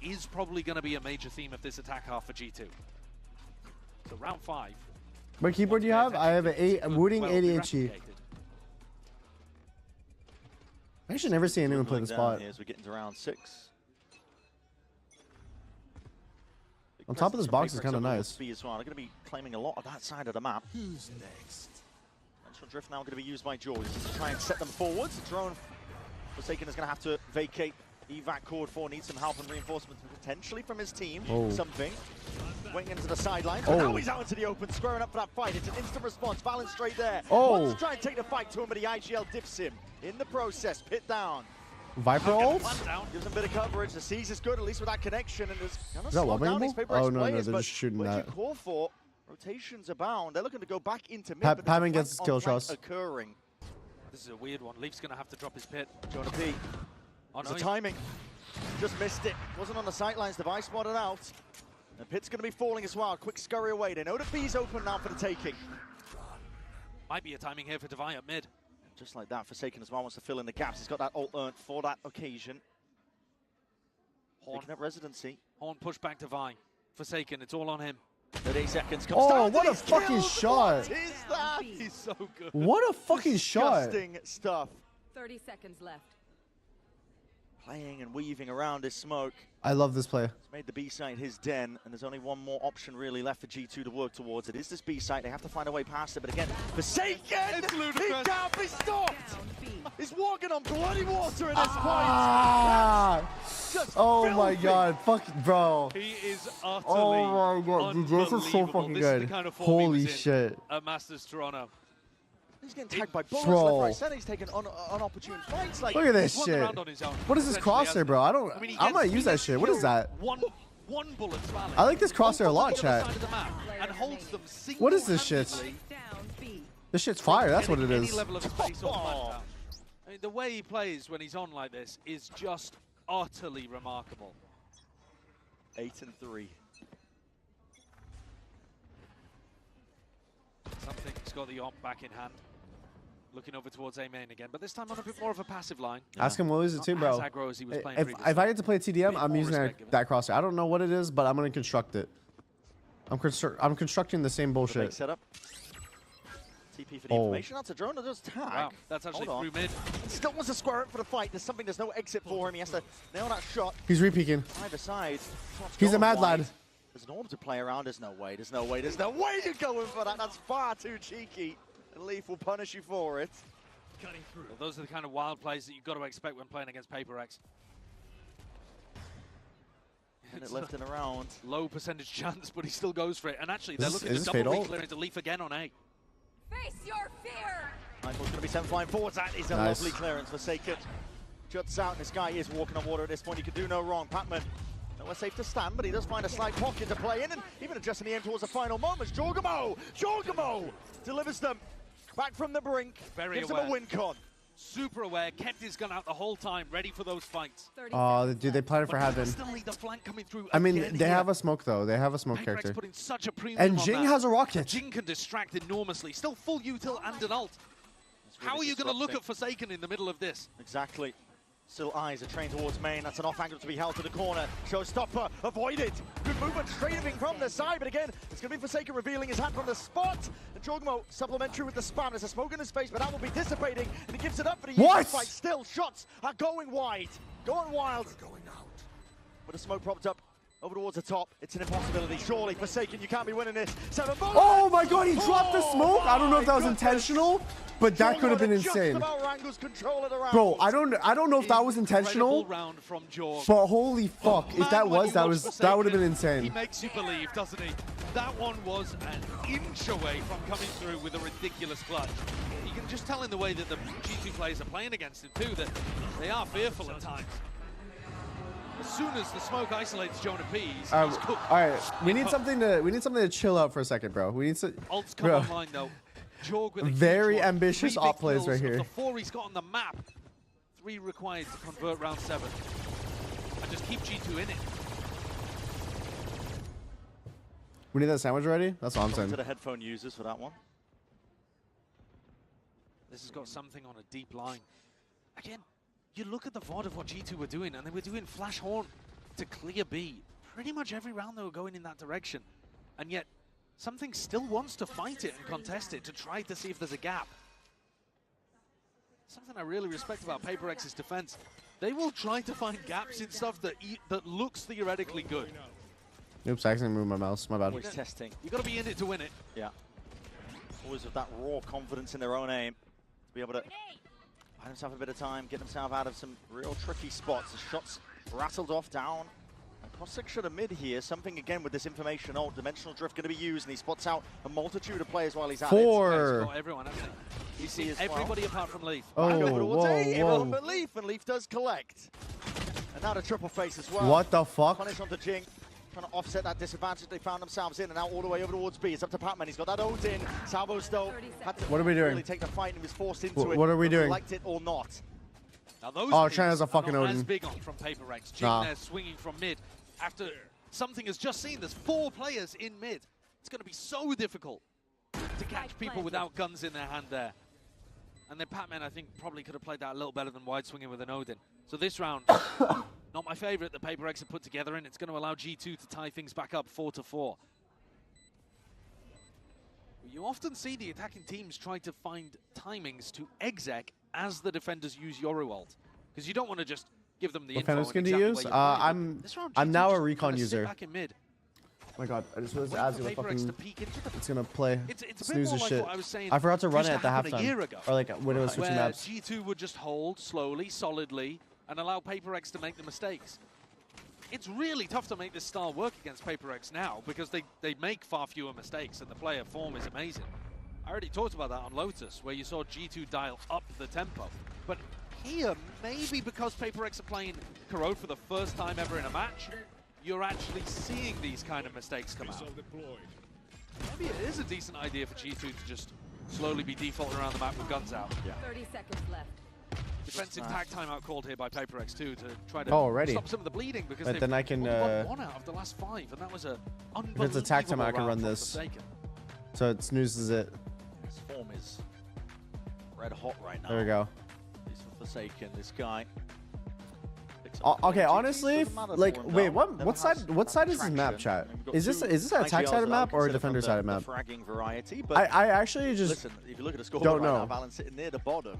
is probably going to be a major theme of this attack half for G2. So round 5. What keyboard do you have? I have a Wooting 88G. I actually never see anyone play the spot. As we get into round 6. On top of this box is kind of nice. As well. They're going to be claiming a lot of that side of the map. Who's next? Central Drift now going to be used by Joyce to try and set them forwards. The drone Forsaken is going to have to vacate evac cord 4. Needs some help and reinforcement potentially from his team. Something. Waiting into the sidelines. Now he's out into the open, squaring up for that fight. It's an instant response. Valorant straight there. Wants to try and take the fight to him, but the IGL dips him. In the process, pit down. Viper ult? Gives him a bit of coverage. The Siege is good, at least with that connection. And there's kind of is that slowed down these oh, no, players, they're just shooting what that. you call for? Rotations abound. They're looking to go back into mid. Pammon gets his kill trust. Occurring. This is a weird one. Leaf's going to have to drop his pit. Jonah P. Oh, no, the timing. Just missed it. Wasn't on the sightlines. Device spotted out. The pit's going to be falling as well. Quick scurry away. They know the B's open now for the taking. Might be a timing here for Devi at mid. Just like that, Forsaken as well wants to fill in the gaps. He's got that ult earned for that occasion. Taking up residency. Horn push back to Vi. Forsaken, it's all on him. 30 seconds. Oh, what a fucking shot. What is that? He's so good. What a fucking shot. Disgusting stuff. 30 seconds left. Playing and weaving around his smoke. I love this play. He's made the B site his den, and there's only one more option really left for G2 to work towards. It is this B site. They have to find a way past it, but again, Forsaken! He can't be stopped! He's walking on bloody water at this point! Oh my god, fuck, bro. He is utterly oh my god, dude, this is so fucking good. Kind of holy shit. At Masters Toronto. He's getting tagged by bullets left, right, center. He's taking unopportune fights. Like, look at this shit. What is this crosshair, bro? I'm gonna use that shit. What is that? One bullet Valorant. I like this crosshair a lot, chat. What is this shit? This shit's fire. That's what it is. Any level of space or I mean, the way he plays when he's on like this is just utterly remarkable. 8-3. Something's got the op back in hand. Looking over towards A main again, but this time on a bit more of a passive line. Ask him what is it too, bro. As aggro as he was playing if I get to play TDM, I'm using that crosshair. I don't know what it is, but I'm gonna construct it. I'm constructing the same bullshit. Setup. TP for the information. That's a drone that does tag. Wow, that's actually through mid. Still wants to square it for the fight. There's something. There's no exit for him. He has to nail that shot. He's re-peeking. Either side. He's a mad lad. There's an orb to play around. There's no way. There's no way. There's no way you're going for that. That's far too cheeky. And Leaf will punish you for it. Well, those are the kind of wild plays that you've got to expect when playing against PaperX. And it left and around. Low percentage chance, but he still goes for it. And actually, they're looking to double reclear into Leaf again on A. Face your fear! Michael's going to be sent flying forwards. That is a lovely clearance for Forsaken. Juts out, and this guy is walking on water at this point. He could do no wrong. Patman, nowhere safe to stand, but he does find a slight pocket to play in, and even adjusting the aim towards the final moments. Jorgamo delivers them back from the brink. Gives them a win con. Super aware, kept his gun out the whole time, ready for those fights. Oh, dude, they planned for heaven. Still need the flank coming through. I mean, they have a smoke though. They have a smoke character. Putting such a premium and on Jing that. has a rocket. Jing can distract enormously. Still full util and an ult. Really how are you going to look at Forsaken in the middle of this? Exactly. Still eyes are trained towards main. That's an off angle to be held to the corner. Showstopper avoided. Good movement straight from the side, but again, it's going to be Forsaken revealing his hand from the spot. And Jorgamo supplementary with the spam. There's a smoke in his face, but that will be dissipating, and he gives it up for the fight. Still, shots are going wide. Going wild. With a smoke propped up Over towards the top. It's an impossibility. Surely, Forsaken, you can't be winning this. 7 bullets. Oh my god, he dropped the smoke. I don't know if that was intentional, but that could have been insane. Bro, I don't know if that was intentional. Round from Jorg. But holy fuck, if that was, that would have been insane. He makes you believe, doesn't he? That one was an inch away from coming through with a ridiculous clutch. You can just tell in the way that the G2 players are playing against him too that they are fearful at times. As soon as the smoke isolates Jonah P, he's cooked. All right, we need something to chill out for a second, bro. We need to. Ults come online though. Jorg with a very ambitious op plays right here. The 4 he's got on the map. 3 required to convert round 7. And just keep G2 in it. We need that sandwich ready? That's all I'm saying. To the headphone users for that one. This has got something on a deep line. Again, you look at the VOD of what G2 were doing, and they were doing Flash Horn to clear B. Pretty much every round they were going in that direction. And yet, something still wants to fight it and contest it to try to see if there's a gap. Something I really respect about PaperX's defense. They will try to find gaps in stuff that looks theoretically good. Oops, I accidentally moved my mouse. My bad. Always testing. You got to be in it to win it. Yeah. Always with that raw confidence in their own aim. To be able to buy themselves a bit of time, get themselves out of some real tricky spots. The shots rattled off down. Cross section of mid here. Something again with this information. Oh, dimensional drift going to be used, and he spots out a multitude of players while he's at it. He's got everyone, hasn't he? You see everybody apart from Leaf. Oh, whoa. But Leaf, and Leaf does collect. And now the triple face as well. What the fuck? Punish onto Jing. Trying to offset that disadvantage they found themselves in, and now all the way over towards B. It's up to Patman. He's got that ult in. Salvo's though had to what are we doing? really take the fight and he was forced into it. What are we doing? Liked it or not. Now those Tran has a fucking Odin. As big on from PaperX. Jing there swinging from mid. After something has just seen, there's 4 players in mid. It's going to be so difficult to catch people without guns in their hand there. And then Patman, I think, probably could have played that a little better than wide swinging with an Odin. So this round, not my favorite that PaperX have put together, and it's going to allow G2 to tie things back up 4-4. You often see the attacking teams try to find timings to exec as the defenders use Yoru ult. Because you don't want to just give them the info. Defenders can use? I'm now a recon user. Back in mid. Oh my god, I just realized Az's gonna fucking... It's gonna play. It's snooze as like shit. I forgot to run it at the halftime. Or like when it was switching maps. G2 would just hold slowly, solidly, and allow PaperX to make the mistakes. It's really tough to make this style work against PaperX now because they make far fewer mistakes and the player form is amazing. I already talked about that on Lotus, where you saw G2 dial up the tempo. But here, maybe because PaperX are playing Corrode for the first time ever in a match, you're actually seeing these kind of mistakes come out. Maybe it is a decent idea for G2 to just slowly be defaulting around the map with guns out. Yeah. 30 seconds left. Defensive tag timeout called here by PaperX too to try to stop some of the bleeding because but then I can won 1 out of the last 5, and that was a unbelievable. If it's a tag time, I can run this. So it snoozes it. His form is red hot right now. There we go. He's for Forsaken. This guy. Okay, honestly, like, wait, what side is this map, chat? Is this an attack sided map or a defender sided map? Fragging variety, but I actually just listen. If you look at the score don't right know. now, Valorant sitting near the bottom.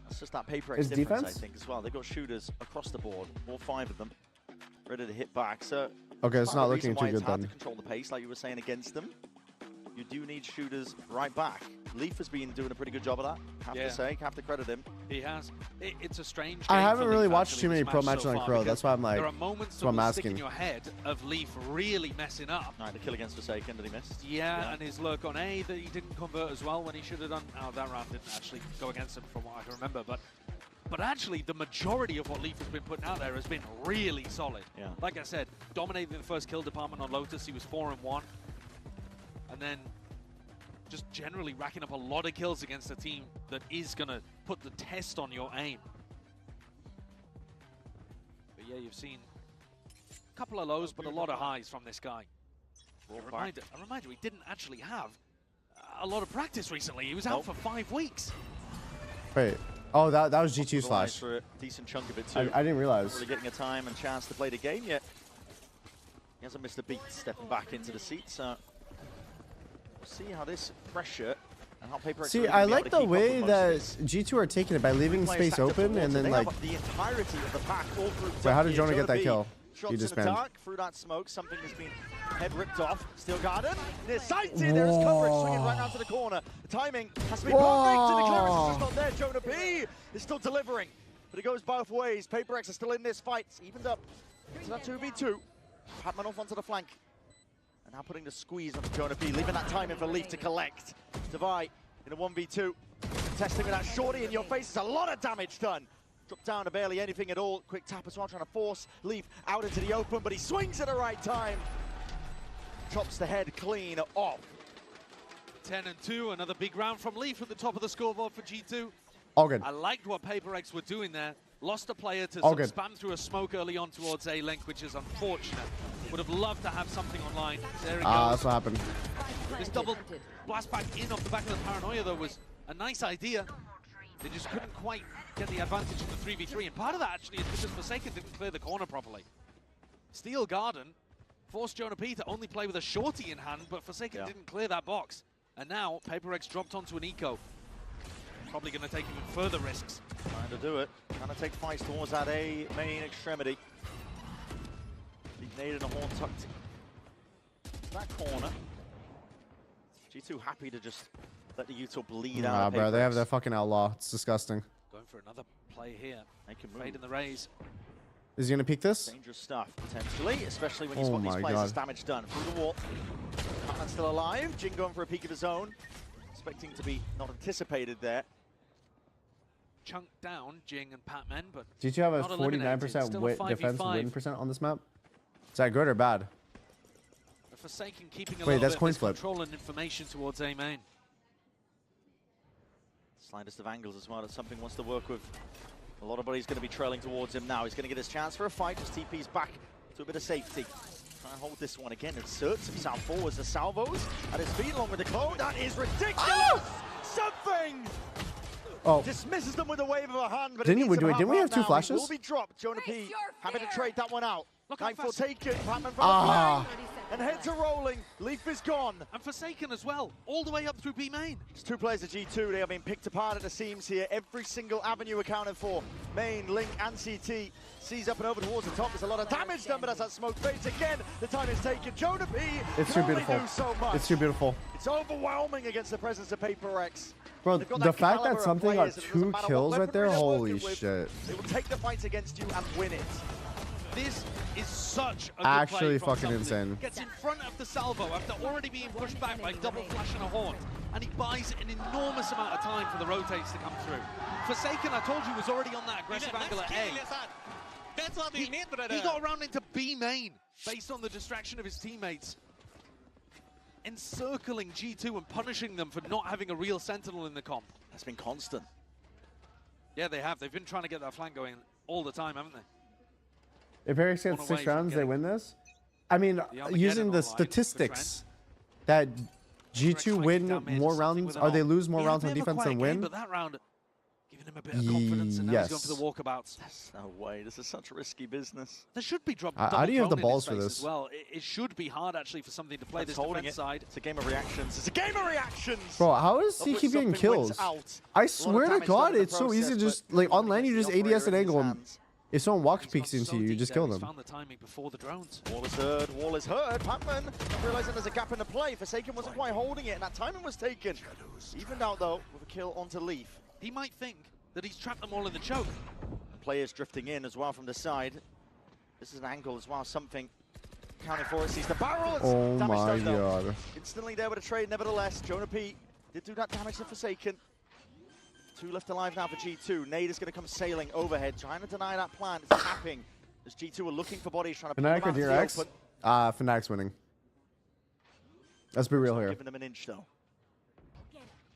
That's just that PaperX Is difference, defense? I think, as well. They've got shooters across the board, all 5 of them, ready to hit back. So okay, it's not looking too good it's hard then. to control the pace, like you were saying, against them. You do need shooters right back. Leaf has been doing a pretty good job of that, have to say. Have to credit him. He has. It's a strange game. I haven't really Leaf watched too many pro matches matches on Crow. That's why I'm like, there are moments that's what I'm stick in asking. your head of Leaf really messing up. Right, the kill against Forsaken that he missed. Yeah, and his lurk on A that he didn't convert as well when he should have done. Oh, that round didn't actually go against him from what I can remember. But actually, the majority of what Leaf has been putting out there has been really solid. Yeah. Like I said, dominating the first kill department on Lotus. He was 4-1. And then just generally racking up a lot of kills against a team that is going to put the test on your aim. But yeah, you've seen a couple of lows, but a lot of highs from this guy. A reminder, he didn't actually have a lot of practice recently. He was out for 5 weeks. Wait. Oh, that was G2's flash. For a decent chunk of it too. I didn't realize. Really getting a time and chance to play the game yet. He hasn't missed a beat stepping back into the seat, so we'll see how this pressure and how PaperX. See, I like the way that G2 are taking it by leaving space open and then like. The entirety of the pack all through. So how did Jonah get that kill? Shots He in just the banned. dark, through that smoke, something has been head ripped off. Steel Garden, near sighted, there is coverage, swinging right out to the corner. The timing has to be perfect, and the clearance is just not there. Jonah P is still delivering, but it goes both ways. Paper X are still in this fight, it's evened up. It's that 2v2. Patman off onto the flank. And now putting the squeeze onto Jonah P, leaving that time in for Leaf to collect. Devi in a 1v2. Testing with that shorty in your face, there's a lot of damage done. Drop down to barely anything at all. Quick tap as well, trying to force Leaf out into the open, but he swings at the right time. Chops the head clean off. 10-2, another big round from Leaf at the top of the scoreboard for G2. All good. I liked what Paper X were doing there. Lost a player to All some good. spam through a smoke early on towards A-Link, which is unfortunate. Would have loved to have something online. There he goes. That's what happened. This double blast back in off the back of the Paranoia, though, was a nice idea. They just couldn't quite get the advantage in the 3v3, and part of that actually is because Forsaken didn't clear the corner properly. Steel Garden forced Jonah P to only play with a shorty in hand, but Forsaken didn't clear that box. And now Paper X dropped onto an eco. Probably going to take even further risks. Trying to do it. Trying to take fights towards that A main extremity. Big nade and a horn tucked that corner. G2 happy to just let the Utah bleed out. Bro, they have their fucking outlaw. It's disgusting. Going for another play here. They can move. Fade in the raise. Is he gonna peek this? Dangerous stuff, potentially, especially when you spot these players. There's damage done through the wall. Patman's still alive. Jing going for a peek of his own. Expecting to be not anticipated there. Chunked down Jing and Patman, but G2 have a 49% defense win percent on this map. Is that good or bad? The Forsaken keeping a Wait, little that's bit coin of flip. control and information towards A main. Slightest of angles as well. That's something he wants to work with. A lot of bodies going to be trailing towards him now. He's going to get his chance for a fight. Just TP's back to a bit of safety. Try and hold this one again. Inserts himself forwards. The salvos at his feet along with the clone. That is ridiculous! Oh! Something! Oh. Dismisses them with a wave of a hand. But Didn't we have two flashes? Will be dropped. Jonah P having to trade that one out. Look how Nightfall fast. taken. Patman from the flank. And heads are rolling. Leaf is gone. And Forsaken as well, all the way up through B main. It's two players at G2. They are being picked apart at the seams here. Every single avenue accounted for. Main, Link, and CT. Sees up and over towards the top. There's a lot of damage done, but as that smoke fades again, the time is taken. Jonah P It's can too only beautiful. do so much. It's too beautiful. It's overwhelming against the presence of Paper X. Bro, They've got the that fact caliber that of something got players, it doesn't 2 matter what kills right weaponry there, they're holy working with, shit. They will take the fight against you and win it. This is such a good Actually play from fucking somebody. insane. Gets in front of the salvo after already being pushed back by double flash and a haunt, and he buys an enormous amount of time for the rotates to come through. Forsaken, I told you, was already on that aggressive angle at A. He got around into B main based on the distraction of his teammates. Encircling G2 and punishing them for not having a real sentinel in the comp. That's been constant. Yeah, they have. They've been trying to get that flank going all the time, haven't they? If Eric gets 6 rounds, they win this? I mean, using the statistics that G2 win more rounds, or they lose more rounds on defense than win. But that round, giving him a bit of confidence, and now he's going for the walkabouts. There's no way. This is such risky business. There should be drop. How do you have the balls for this? As well, it should be hard actually for something to play this defense side. It's a game of reactions. It's a game of reactions. Bro, how does he keep getting kills? I swear to God, it's so easy to just, like, on lane, you just ADS an angle, and if someone walks peeks into you, you just kill them. Found the timing before the drones. Wall is heard. Wall is heard. Patman realizing there's a gap in the play. Forsaken wasn't quite holding it, and that timing was taken. Evened out though with a kill onto Leaf. He might think that he's trapped them all in the choke. Players drifting in as well from the side. This is an angle as well. Something counting for it. Sees the barrel. It's Oh damage my done, though. God. Instantly there with a trade. Nevertheless, Jonah P did do that damage to Forsaken. 2 left alive now for G2. Nade is going to come sailing overhead, trying to deny that plan. It's tapping as G2 are looking for bodies, trying to pull them Fnatic or out of the DRX? open. Fnatic's winning. Let's be real here. Giving them an inch though.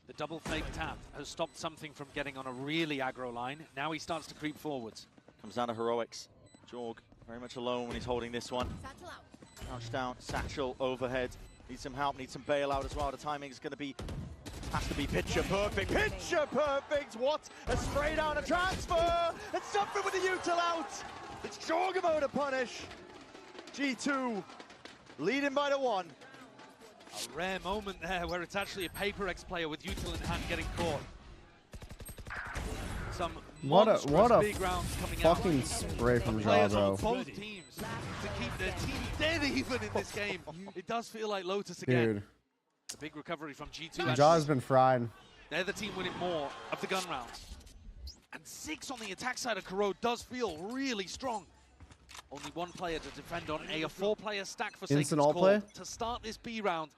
The double fake tap has stopped something from getting on a really aggro line. Now he starts to creep forwards. Comes down to heroics. Jorg very much alone when he's holding this one. Crouch down, satchel overhead. Needs some help, needs some bailout as well. The timing is going to be, has to be picture perfect. Picture perfect! What a spray down a transfer! And something with the util out! It's Jorgamo to punish. G2 leading by the 1. A rare moment there where it's actually a Paper X player with util in hand getting caught. Some What a big rounds coming fucking out. spray from Ja, Players bro. on both teams to keep their team dead even in this game. It does feel like Lotus again. Dude. A big recovery from G2. Jaw's been fried. They're the team winning more of the gun rounds. And 6 on the attack side of Corrode does feel really strong. Only 1 player to defend on A 4-player stack for Instant all play to start this B round.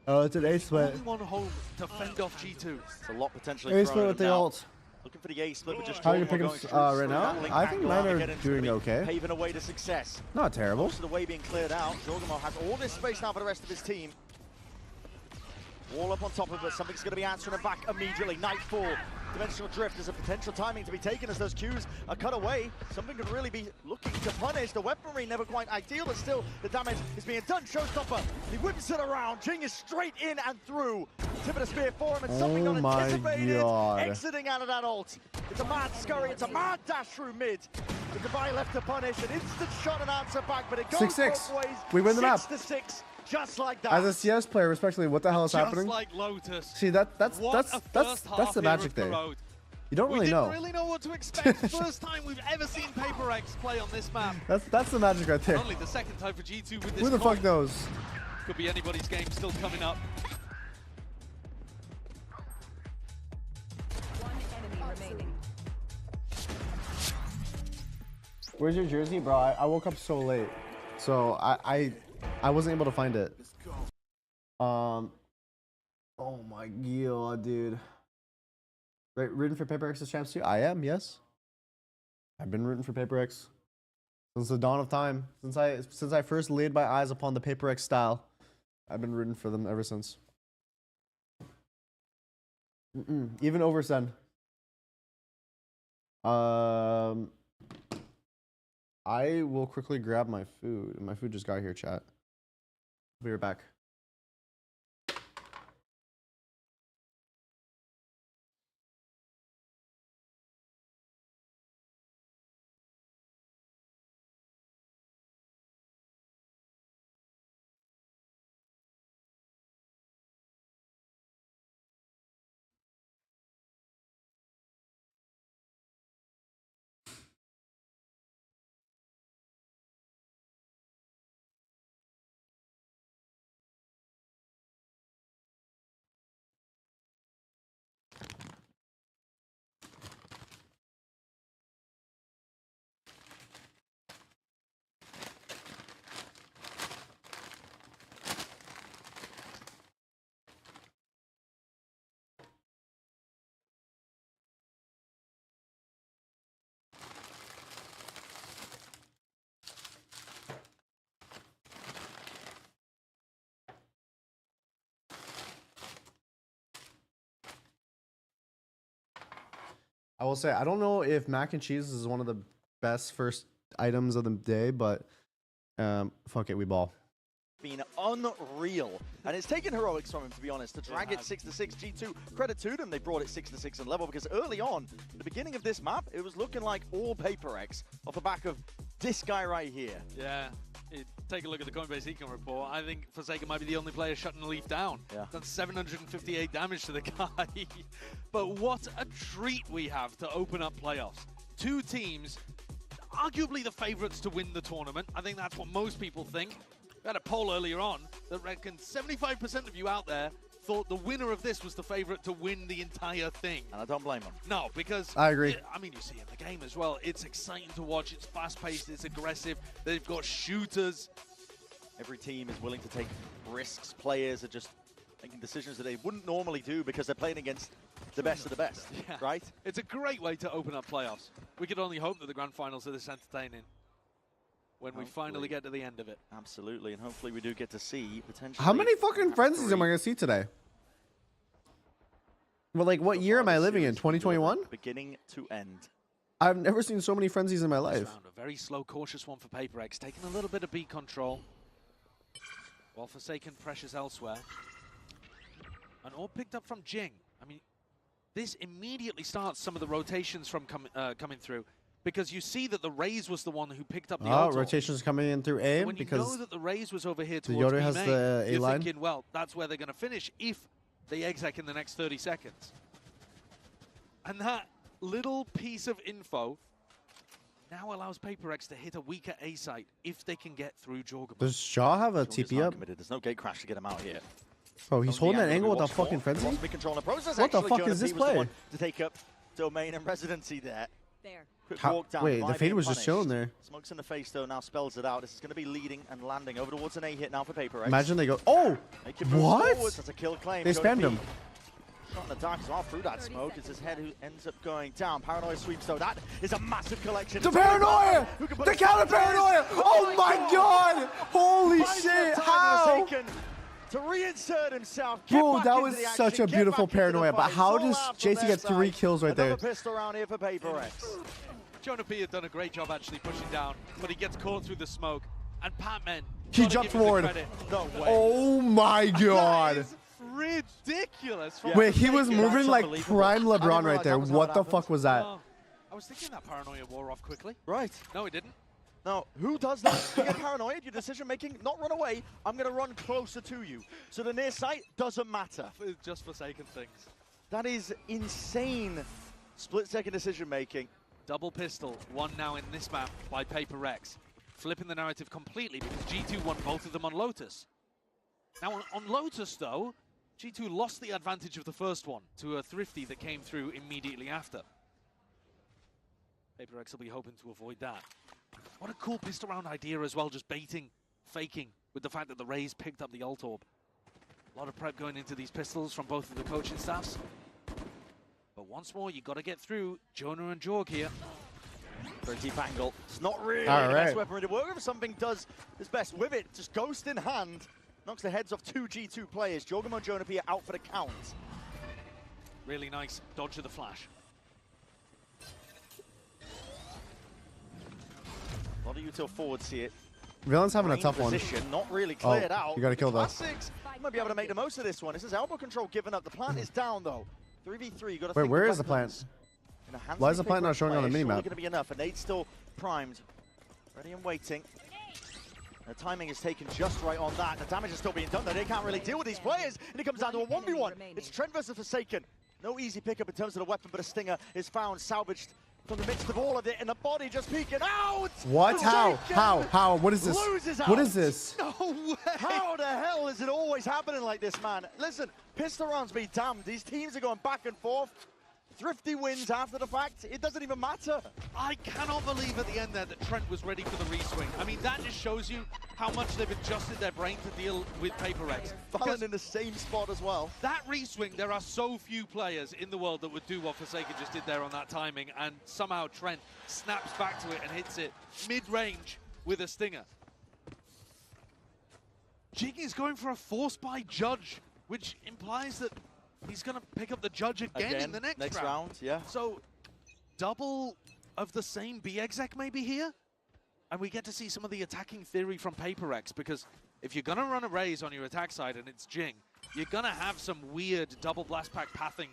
Oh, it's an A split. Only 1 home to fend off G2. It's a lot potentially. A split with the ult. Looking for the A split, but just how are you picking right now? I think mine are doing okay. Paving a way to success. Not terrible. Most of the way being cleared out. Jorgamo has all this space now for the rest of his team. Wall up on top of it, something's going to be answering him back immediately. Nightfall, dimensional drift, there's a potential timing to be taken as those Qs are cut away. Something could really be looking to punish. The weaponry never quite ideal, but still the damage is being done. Showstopper, he whips it around. Jing is straight in and through. Tip of the spear for him, and something unanticipated. Exiting out of that ult. It's a mad scurry, it's a mad dash through mid. The Dubai left to punish, an instant shot and answer back, but it goes 6-6. both ways. We win the map. 6-6. Just like that. As a CS player, respectively, what the hell is happening? Just like Lotus. See, that's the magic there. You don't really know. We didn't really know what to expect. First time we've ever seen Paper X play on this map. That's the magic right there. Only the second time for G2 with this. Who the fuck knows? Could be anybody's game still coming up. One enemy remaining. Where's your jersey, bro? I woke up so late, so I wasn't able to find it. Oh my god, dude. Right, rooting for Paper X's champs too? I am, yes. I've been rooting for Paper X since the dawn of time. Since I first laid my eyes upon the Paper X style, I've been rooting for them ever since. Even over Sen. I will quickly grab my food. My food just got here, chat. We'll be right back. I will say, I don't know if mac and cheese is one of the best first items of the day, but fuck it, we ball. Been unreal, and it's taken heroics from him, to be honest, to drag it 6-6. G2, credit to them, they brought it 6-6 in level, because early on, at the beginning of this map, it was looking like all Paper X off the back of this guy right here. Yeah, take a look at the Coinbase Econ report. I think Forsaken might be the only player shutting the Leaf down. Yeah. Done 758 damage to the guy. But what a treat we have to open up playoffs. 2 teams, arguably the favorites to win the tournament. I think that's what most people think. We had a poll earlier on that reckoned 75% of you out there thought the winner of this was the favorite to win the entire thing. And I don't blame them. No, because I agree. I mean, you see in the game as well, it's exciting to watch, it's fast-paced, it's aggressive, they've got shooters. Every team is willing to take risks. Players are just making decisions that they wouldn't normally do because they're playing against the best of the best, right? It's a great way to open up playoffs. We could only hope that the grand finals are this entertaining when we finally get to the end of it. Absolutely, and hopefully we do get to see potentially. How many fucking frenzies am I gonna see today? Well, like, what year am I living in? 2021? Beginning to end. I've never seen so many frenzies in my life. A very slow, cautious one for Paper X, taking a little bit of B control, while Forsaken pressures elsewhere. And all picked up from Jing. I mean, this immediately starts some of the rotations from coming through. Because you see that the Raze was the one who picked up the auto. Rotations coming in through A, when because you know that the Raze was over here the towards Yoda has the A line. You're thinking, well, that's where they're going to finish if they exec in the next 30 seconds. And that little piece of info now allows PaperX to hit a weaker A site if they can get through Jorgamo. Does Shaw have a TP up? There's no gate crash to get him out here. Oh, he's holding that angle with a fucking frenzy? What the fuck is this play? To take up domain and residency there. Quick How, walk down, wait, the fade was just chilling there. Smokes in the face though now spells it out. This is going to be leading and landing over towards an A hit now for PaperX. Imagine they go, oh, what? That's a kill claim. They spammed him. Shot in the dark as well through that smoke. It's his head who ends up going down. Paranoia sweeps though. That is a massive collection. The paranoia! The counter paranoia! Oh my god! Holy shit! How? To reinsert himself. Bro, that was such a beautiful paranoia. But how does JC get 3 kills right there? Pistol round here for PaperX. Jonah P had done a great job actually pushing down, but he gets caught through the smoke. And Patman, he jumped forward. No way. Oh my god. That is ridiculous. Wait, he was moving like prime LeBron right there. What the fuck was that? I was thinking that paranoia wore off quickly. Right. No, it didn't. No, who does that? You get paranoid, your decision making, not run away. I'm going to run closer to you. So the near sight doesn't matter. Just forsaken things. That is insane. Split second decision making. Double pistol, one now in this map by PaperX. Flipping the narrative completely because G2 won both of them on Lotus. Now on Lotus though, G2 lost the advantage of the first one to a Thrifty that came through immediately after. PaperX will be hoping to avoid that. What a cool pistol round idea as well, just baiting, faking, with the fact that the Rays picked up the ult orb. A lot of prep going into these pistols from both of the coaching staffs. But once more, you've got to get through Jonah and Jorg here. Very deep angle. It's not really the best weapon to work with. Something does his best with it. Just ghost in hand. Knocks the heads off 2 G2 players. Jorgamo and Jonah P are out for the count. Really nice dodge of the flash. A lot of util forwards here. Villain's having a tough position, not really cleared out. You gotta kill that. Classics might be able to make the most of this one. This is elbow control given up. The plant is down though. 3v3, you got to Wait, where is the plant? Why is the plant not showing on the minimap? Going to be enough, and Nade's still primed, ready and waiting. The timing is taken just right on that. The damage is still being done though. They can't really deal with these players, and it comes down to a 1v1. It's Trent versus Forsaken. No easy pickup in terms of the weapon, but a stinger is found, salvaged from the midst of all of it, and the body just peeking out! What? How? How? What is this? What is this? No way! How the hell is it always happening like this, man? Listen, pistol rounds be damned. These teams are going back and forth. Thrifty wins after the fact. It doesn't even matter. I cannot believe at the end there that Trent was ready for the reswing. I mean, that just shows you how much they've adjusted their brain to deal with PaperX. Fallon in the same spot as well. That reswing, there are so few players in the world that would do what Forsaken just did there on that timing, and somehow Trent snaps back to it and hits it mid-range with a stinger. Jing is going for a force by Judge, which implies that he's going to pick up the Judge again in the next round. Yeah. So, double of the same B-exec maybe here? And we get to see some of the attacking theory from PaperX, because if you're going to run a Raze on your attack side and it's Jing, you're going to have some weird double blast pack pathing.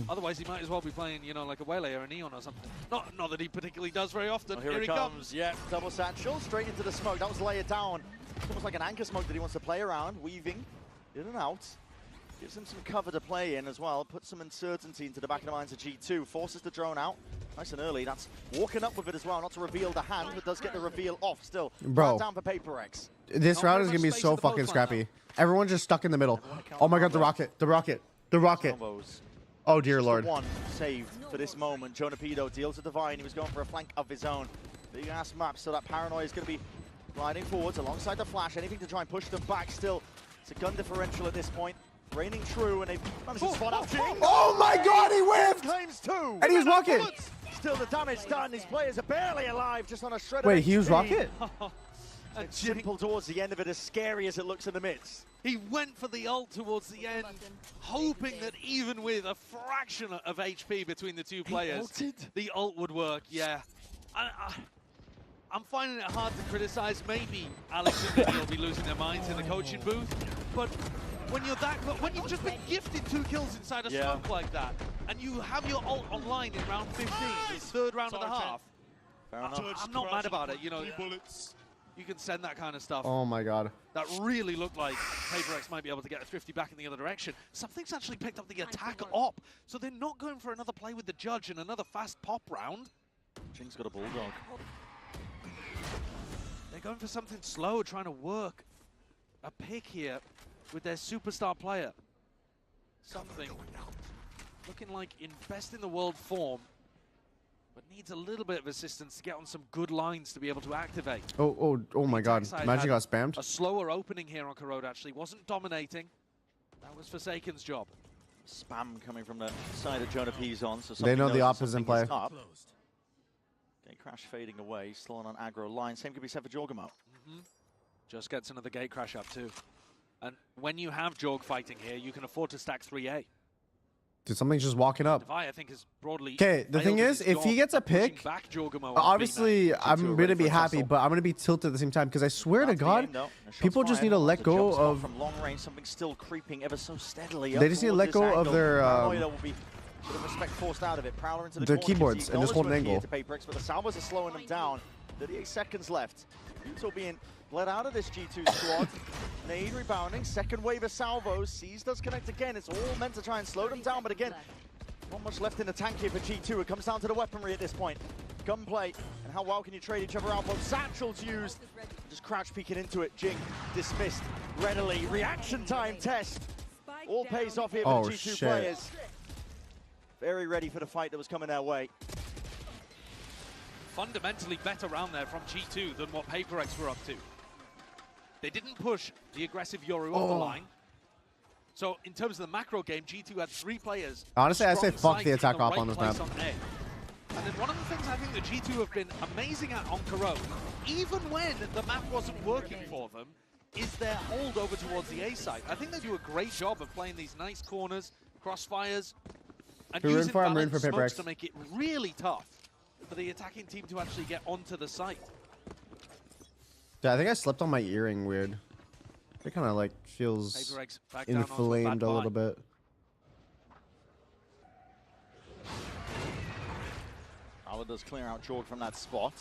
Otherwise, he might as well be playing, you know, like a Waylay or a Neon or something. Not that he particularly does very often. Well, here he comes. Yeah, double satchel, straight into the smoke. That was layered down. It's almost like an anchor smoke that he wants to play around, weaving in and out. Gives him some cover to play in as well. Puts some uncertainty into the back of the minds of G2. Forces the drone out. Nice and early. That's walking up with it as well. Not to reveal the hand, but does get the reveal off still. Bro. Down for PaperX. This round is going to be so fucking scrappy. Everyone's just stuck in the middle. Oh my god, the rocket. The rocket. The rocket. Oh dear lord. One saved for this moment. Jonah Pedo deals with Divine. He was going for a flank of his own. Big ass map, so that Paranoia is going to be gliding forwards alongside the flash. Anything to try and push them back still. It's a gun differential at this point. Raining true, and they've managed to spot out Jing. Oh my god, he whiffed! Claims 2! And he was rocket! Still the damage done. These players are barely alive, just on a shred of Wait, he was rocket? It's simple towards the end of it, as scary as it looks in the midst. He went for the ult towards the end, hoping that even with a fraction of HP between the two players, the ult would work, yeah. I'm finding it hard to criticize. Maybe Alex and Vinny will be losing their minds in the coaching booth, but when you're when you've just been gifted 2 kills inside a smoke like that, and you have your ult online in round 15, the third round of the half, I'm not mad about it. You know, you can send that kind of stuff. Oh my god. That really looked like PaperX might be able to get a Thrifty back in the other direction. Something's actually picked up the attack op, so they're not going for another play with the Judge and another fast pop round. Jing's got a bulldog. They're going for something slow, trying to work a pick here with their superstar player. Something looking like in best in the world form, but needs a little bit of assistance to get on some good lines to be able to activate. Oh my god. Magic got spammed. A slower opening here on Corrode actually. Wasn't dominating. That was Forsaken's job. Spam coming from the side of Jonah P's on, so they know the opposite play. Gate crash fading away, still on an aggro line. Same could be said for Jorgamo. Just gets another gate crash up too. And when you have Jorg fighting here, you can afford to stack 3A. Dude, something's just walking up. Devi, I think, is broadly. Okay, the thing is, if he gets a pick, obviously I'm going to be happy, but I'm going to be tilted at the same time because I swear to God, people just need to let go of. From long range, something still creeping ever so steadily. They just need to let go of their. Bit of respect forced out of it. Prowler into the keyboards and just hold an angle. But the Salvos are slowing them down. 38 seconds left. Still being bled out of this G2 squad. Nade rebounding. Second wave of salvos. Seas does connect again. It's all meant to try and slow them down. But again, not much left in the tank here for G2. It comes down to the weaponry at this point. Gunplay. And how well can you trade each other out? Both satchels used. Just crouch peeking into it. Jing dismissed readily. Reaction time test. All pays off here for the G2 players. Very ready for the fight that was coming their way. Fundamentally better round there from G2 than what PaperX were up to. They didn't push the aggressive Yoru on the line. So in terms of the macro game, G2 had 3 players. Honestly, I say fuck the attack op on this map. And then one of the things I think that G2 have been amazing at on Corrode, even when the map wasn't working for them, is their hold over towards the A side. I think they do a great job of playing these nice corners, crossfires, and using balanced smokes to make it really tough for the attacking team to actually get onto the site. Yeah, I think I slipped on my earring weird. It kind of like feels inflamed a little bit. Prowler does clear out Jorg from that spot.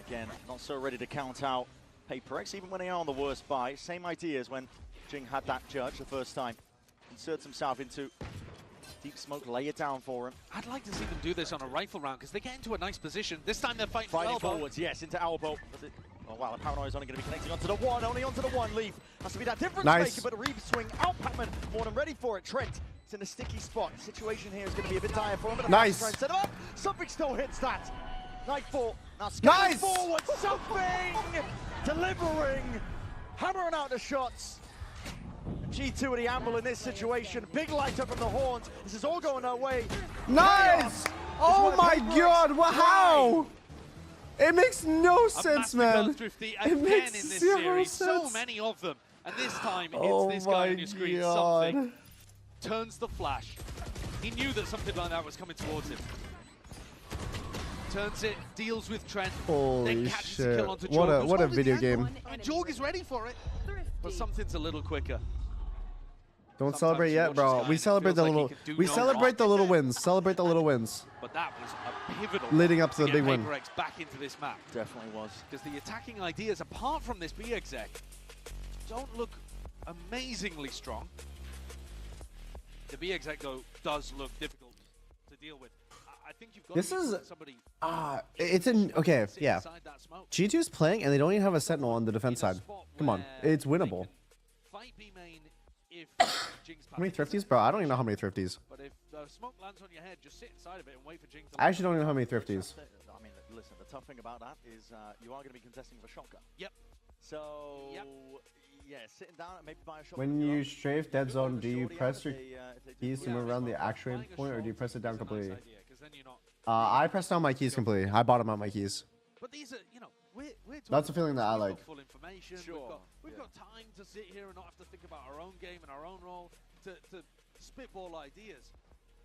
Again, not so ready to count out PaperX, even when they are on the worst buy. Same idea as when Jing had that judge the first time. Inserts himself into deep smoke, lay it down for him. I'd like to see them do this on a rifle round because they get into a nice position. This time they're fighting forwards, yes, into elbow. Oh wow, the Paranoia is only going to be connecting onto the one, only onto the one. Leaf has to be that difference maker, but a Reeve swing out. Pacman more than ready for it. Trent is in a sticky spot. The situation here is going to be a bit dire for him. But nice. Try and set him up. Something still hits that. Nightfall now scattering forward. Something delivering, hammering out the shots. G2 with the amble in this situation. Big light up from the horns. This is all going our way. Nice! Oh my god, wow! It makes no sense, man. It makes zero sense. So many of them. And this time it's this guy on your screen. Something turns the flash. He knew that something like that was coming towards him. Turns it, deals with Trent. Holy then catches shit. a kill onto Jorg. What a video game. I mean, Jorg is ready for it, but something's a little quicker. Don't celebrate yet, bro. We celebrate the little. We celebrate the little wins. Celebrate the little wins. But that was a pivotal leading up to the big win. PaperX back into this map. Definitely was. Because the attacking ideas, apart from this B exec, don't look amazingly strong. The B exec though does look difficult to deal with. I think you've got this to is somebody. It's an okay, yeah. G2's playing and they don't even have a sentinel on the defense side. Come on, it's winnable. Fight B main if how many thrifties, bro? I don't even know how many thrifties. But if the smoke lands on your head, just sit inside of it and wait for Jing to I actually don't even know how many thrifties. I mean, listen, the tough thing about that is you are going to be contesting with a shotgun. Yep. So, yeah, sitting down and maybe buy a shotgun. When you strafe dead zone, do you press your keys to move around the actuation point, or do you press it down completely? I press down my keys completely. I bottom out my keys. But these are, you know, we're that's the feeling that I like. Full information. We've got time to sit here and not have to think about our own game and our own role to spitball ideas.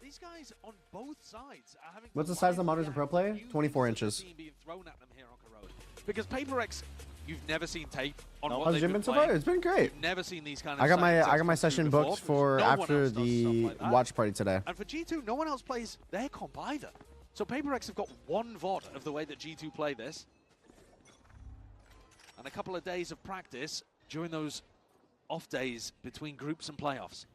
These guys on both sides are having. What's the size of the monitors in pro play? 24 inches. Being thrown at them here on Corrode. Because PaperX, you've never seen tape on what how's they've it been so far? It's been great. You've never seen these kind of. I got my session booked for after the watch party today. And for G2, no one else plays their comp either. So PaperX have got one VOD of the way that G2 play this. And a couple of days of practice during those off days between groups and playoffs.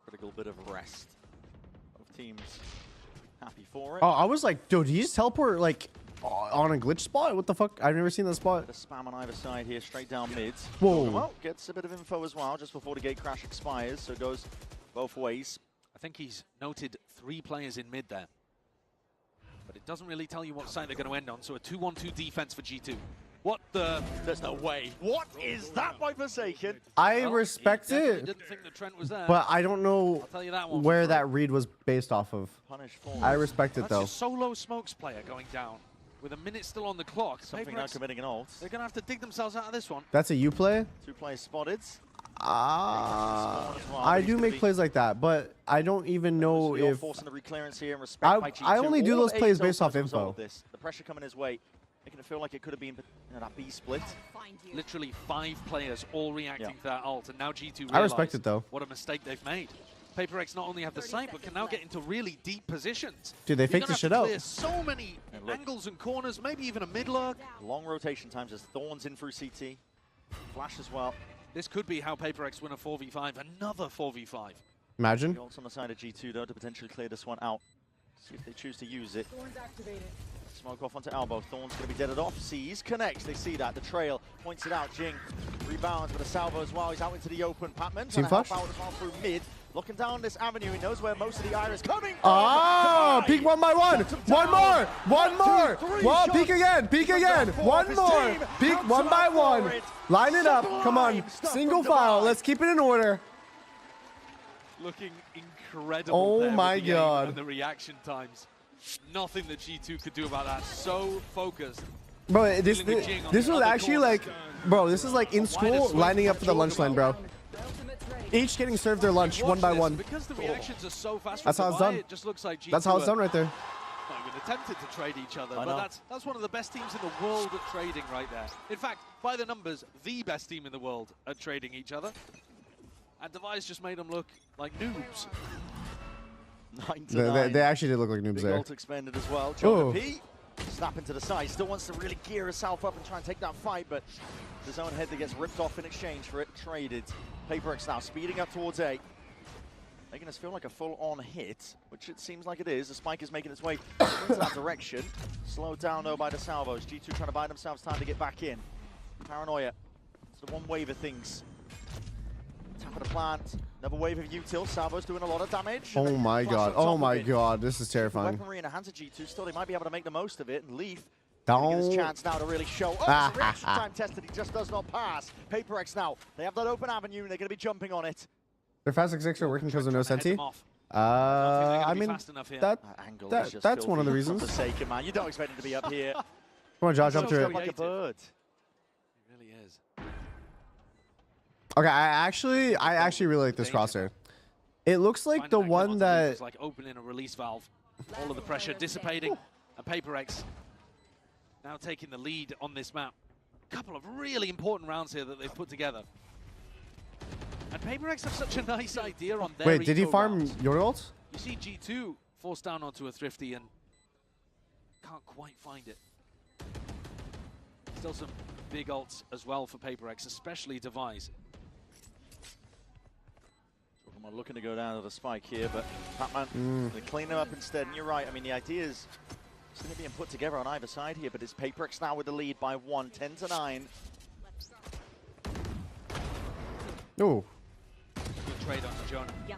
Critical bit of rest. Both teams happy for it. Oh, I was like, dude, he just teleport like on a glitch spot? What the fuck? I've never seen that spot. Bit of spam on either side here, straight down mid. Whoa. Well, gets a bit of info as well just before the gate crash expires, so it goes both ways. I think he's noted 3 players in mid there. But it doesn't really tell you what side they're going to end on, so a 2-1-2 defense for G2. What the? There's no way. What is that by Forsaken? I respect it, didn't think that Trent was there. but I don't know I'll tell you that one where that read was based off of. Punish for I respect it That's though. your solo smokes player going down with a minute still on the clock. Something not committing an ult. They're going to have to dig themselves out of this one. That's a you play? 2 players spotted. I do make plays like that, but I don't even know You're if forcing the reclearance here and respect by G2. I only do All those of plays A's based off as a result info. of this. The pressure coming his way, making it feel like it could have been that B split. Literally 5 players all reacting to that ult, and now G2 I respect it realise though. what a mistake they've made. PaperX not only have the site, but can now get into really deep positions. Dude, they You're faked gonna this shit have to out. clear so many angles and corners, maybe even a mid lurk. Long rotation times as Thorns in through CT. Flash as well. This could be how PaperX win a 4v5, another 4v5. Imagine. The ult's on the side of G2 though to potentially clear this one out. See if they choose to use it. Smoke off onto elbow. Thorn's going to be deaded off. Sees, connects. They see that. The trail points it out. Jing rebounds with a salvo as well. He's out into the open. Patman trying to help out as well through mid. Looking down this avenue. He knows where most of the Iris coming from. Oh, peek 1 by 1. One more. One more. Well, peek again. Peek again. One more. Peek 1 by 1. Line it up. Come on. Single file. Let's keep it in order. Looking incredible. Oh there my with the aim God. and the reaction times. Nothing that G2 could do about that. So focused. Bro, this was actually like, bro, this is like in school lining up for the lunch line, bro. Each getting served their lunch 1 by 1. Because the reactions are so fast. That's how it's done. It just looks like G2 That's how it's done right there. Not even attempted to trade each other, but that's one of the best teams in the world at trading right there. In fact, by the numbers, the best team in the world at trading each other. And Device just made them look like noobs. 9-9. They actually did look like noobs Big there. ult expended as well. Jonah P snapping to the side. Still wants to really gear herself up and try and take that fight, but his own head that gets ripped off in exchange for it. Traded. PaperX now speeding up towards A. Making us feel like a full-on hit, which it seems like it is. The spike is making its way into that direction. Slowed down, though, by the salvos. G2 trying to buy themselves time to get back in. Paranoia. It's the one wave of things. Tap of the plant. Another wave of util. Salvo's doing a lot of damage. Oh my God. Oh my God. This is terrifying. Weaponry in the hands of G2. Still, they might be able to make the most of it. And Leaf Don't. get his chance now to really show. Oh, it's a reaction time test that he just does not pass. PaperX now. They have that open avenue, and they're going to be jumping on it. Their fast execs are working because of no senti. I mean, that's one of the reasons. Forsaken, man. You don't expect him to be up here. Come on, Josh, jump to it. Like a bird. He really is. Okay, I actually really like this crosshair. It looks like the one that is like opening a release valve. All of the pressure dissipating, and PaperX now taking the lead on this map. A couple of really important rounds here that they've put together. And PaperX have such a nice idea on their Wait, did he eco farm rounds. your ult? You see G2 forced down onto a Thrifty and can't quite find it. Still some big ults as well for PaperX, especially Devise. I'm looking to go down to the spike here, but Patman, they clean them up instead. And you're right, I mean, the idea is still being put together on either side here, but it's PaperX now with the lead by 1, 10-9. Oh. Good trade onto John. Yeah.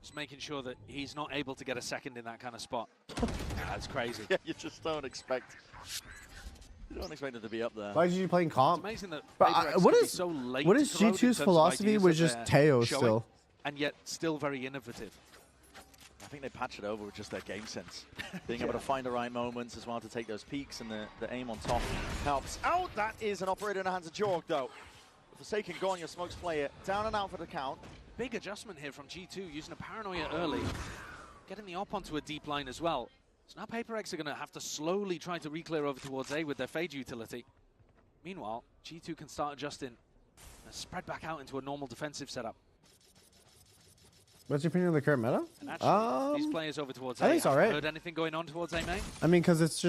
Just making sure that he's not able to get a second in that kind of spot. That's crazy. Yeah, you just don't expect. You don't expect it to be up there. Why did you playing comp? It's amazing that what is so late what is to code in G2's terms of philosophy ideas with that just they're Teo showing, still? and yet still very innovative. I think they patch it over with just their game sense. Being able to find the right moments as well to take those peaks, and the aim on top helps out. That is an operator in the hands of Jorg, though. Forsaken gone, your smokes player down and out for the count. Big adjustment here from G2, using a paranoia early, getting the op onto a deep line as well. So now PaperX are going to have to slowly try to re-clear over towards A with their Fade utility. Meanwhile, G2 can start adjusting and spread back out into a normal defensive setup. What's your opinion on the current meta? And actually, these players over towards A, I think it's all right. heard anything going on towards A main? I mean, because it's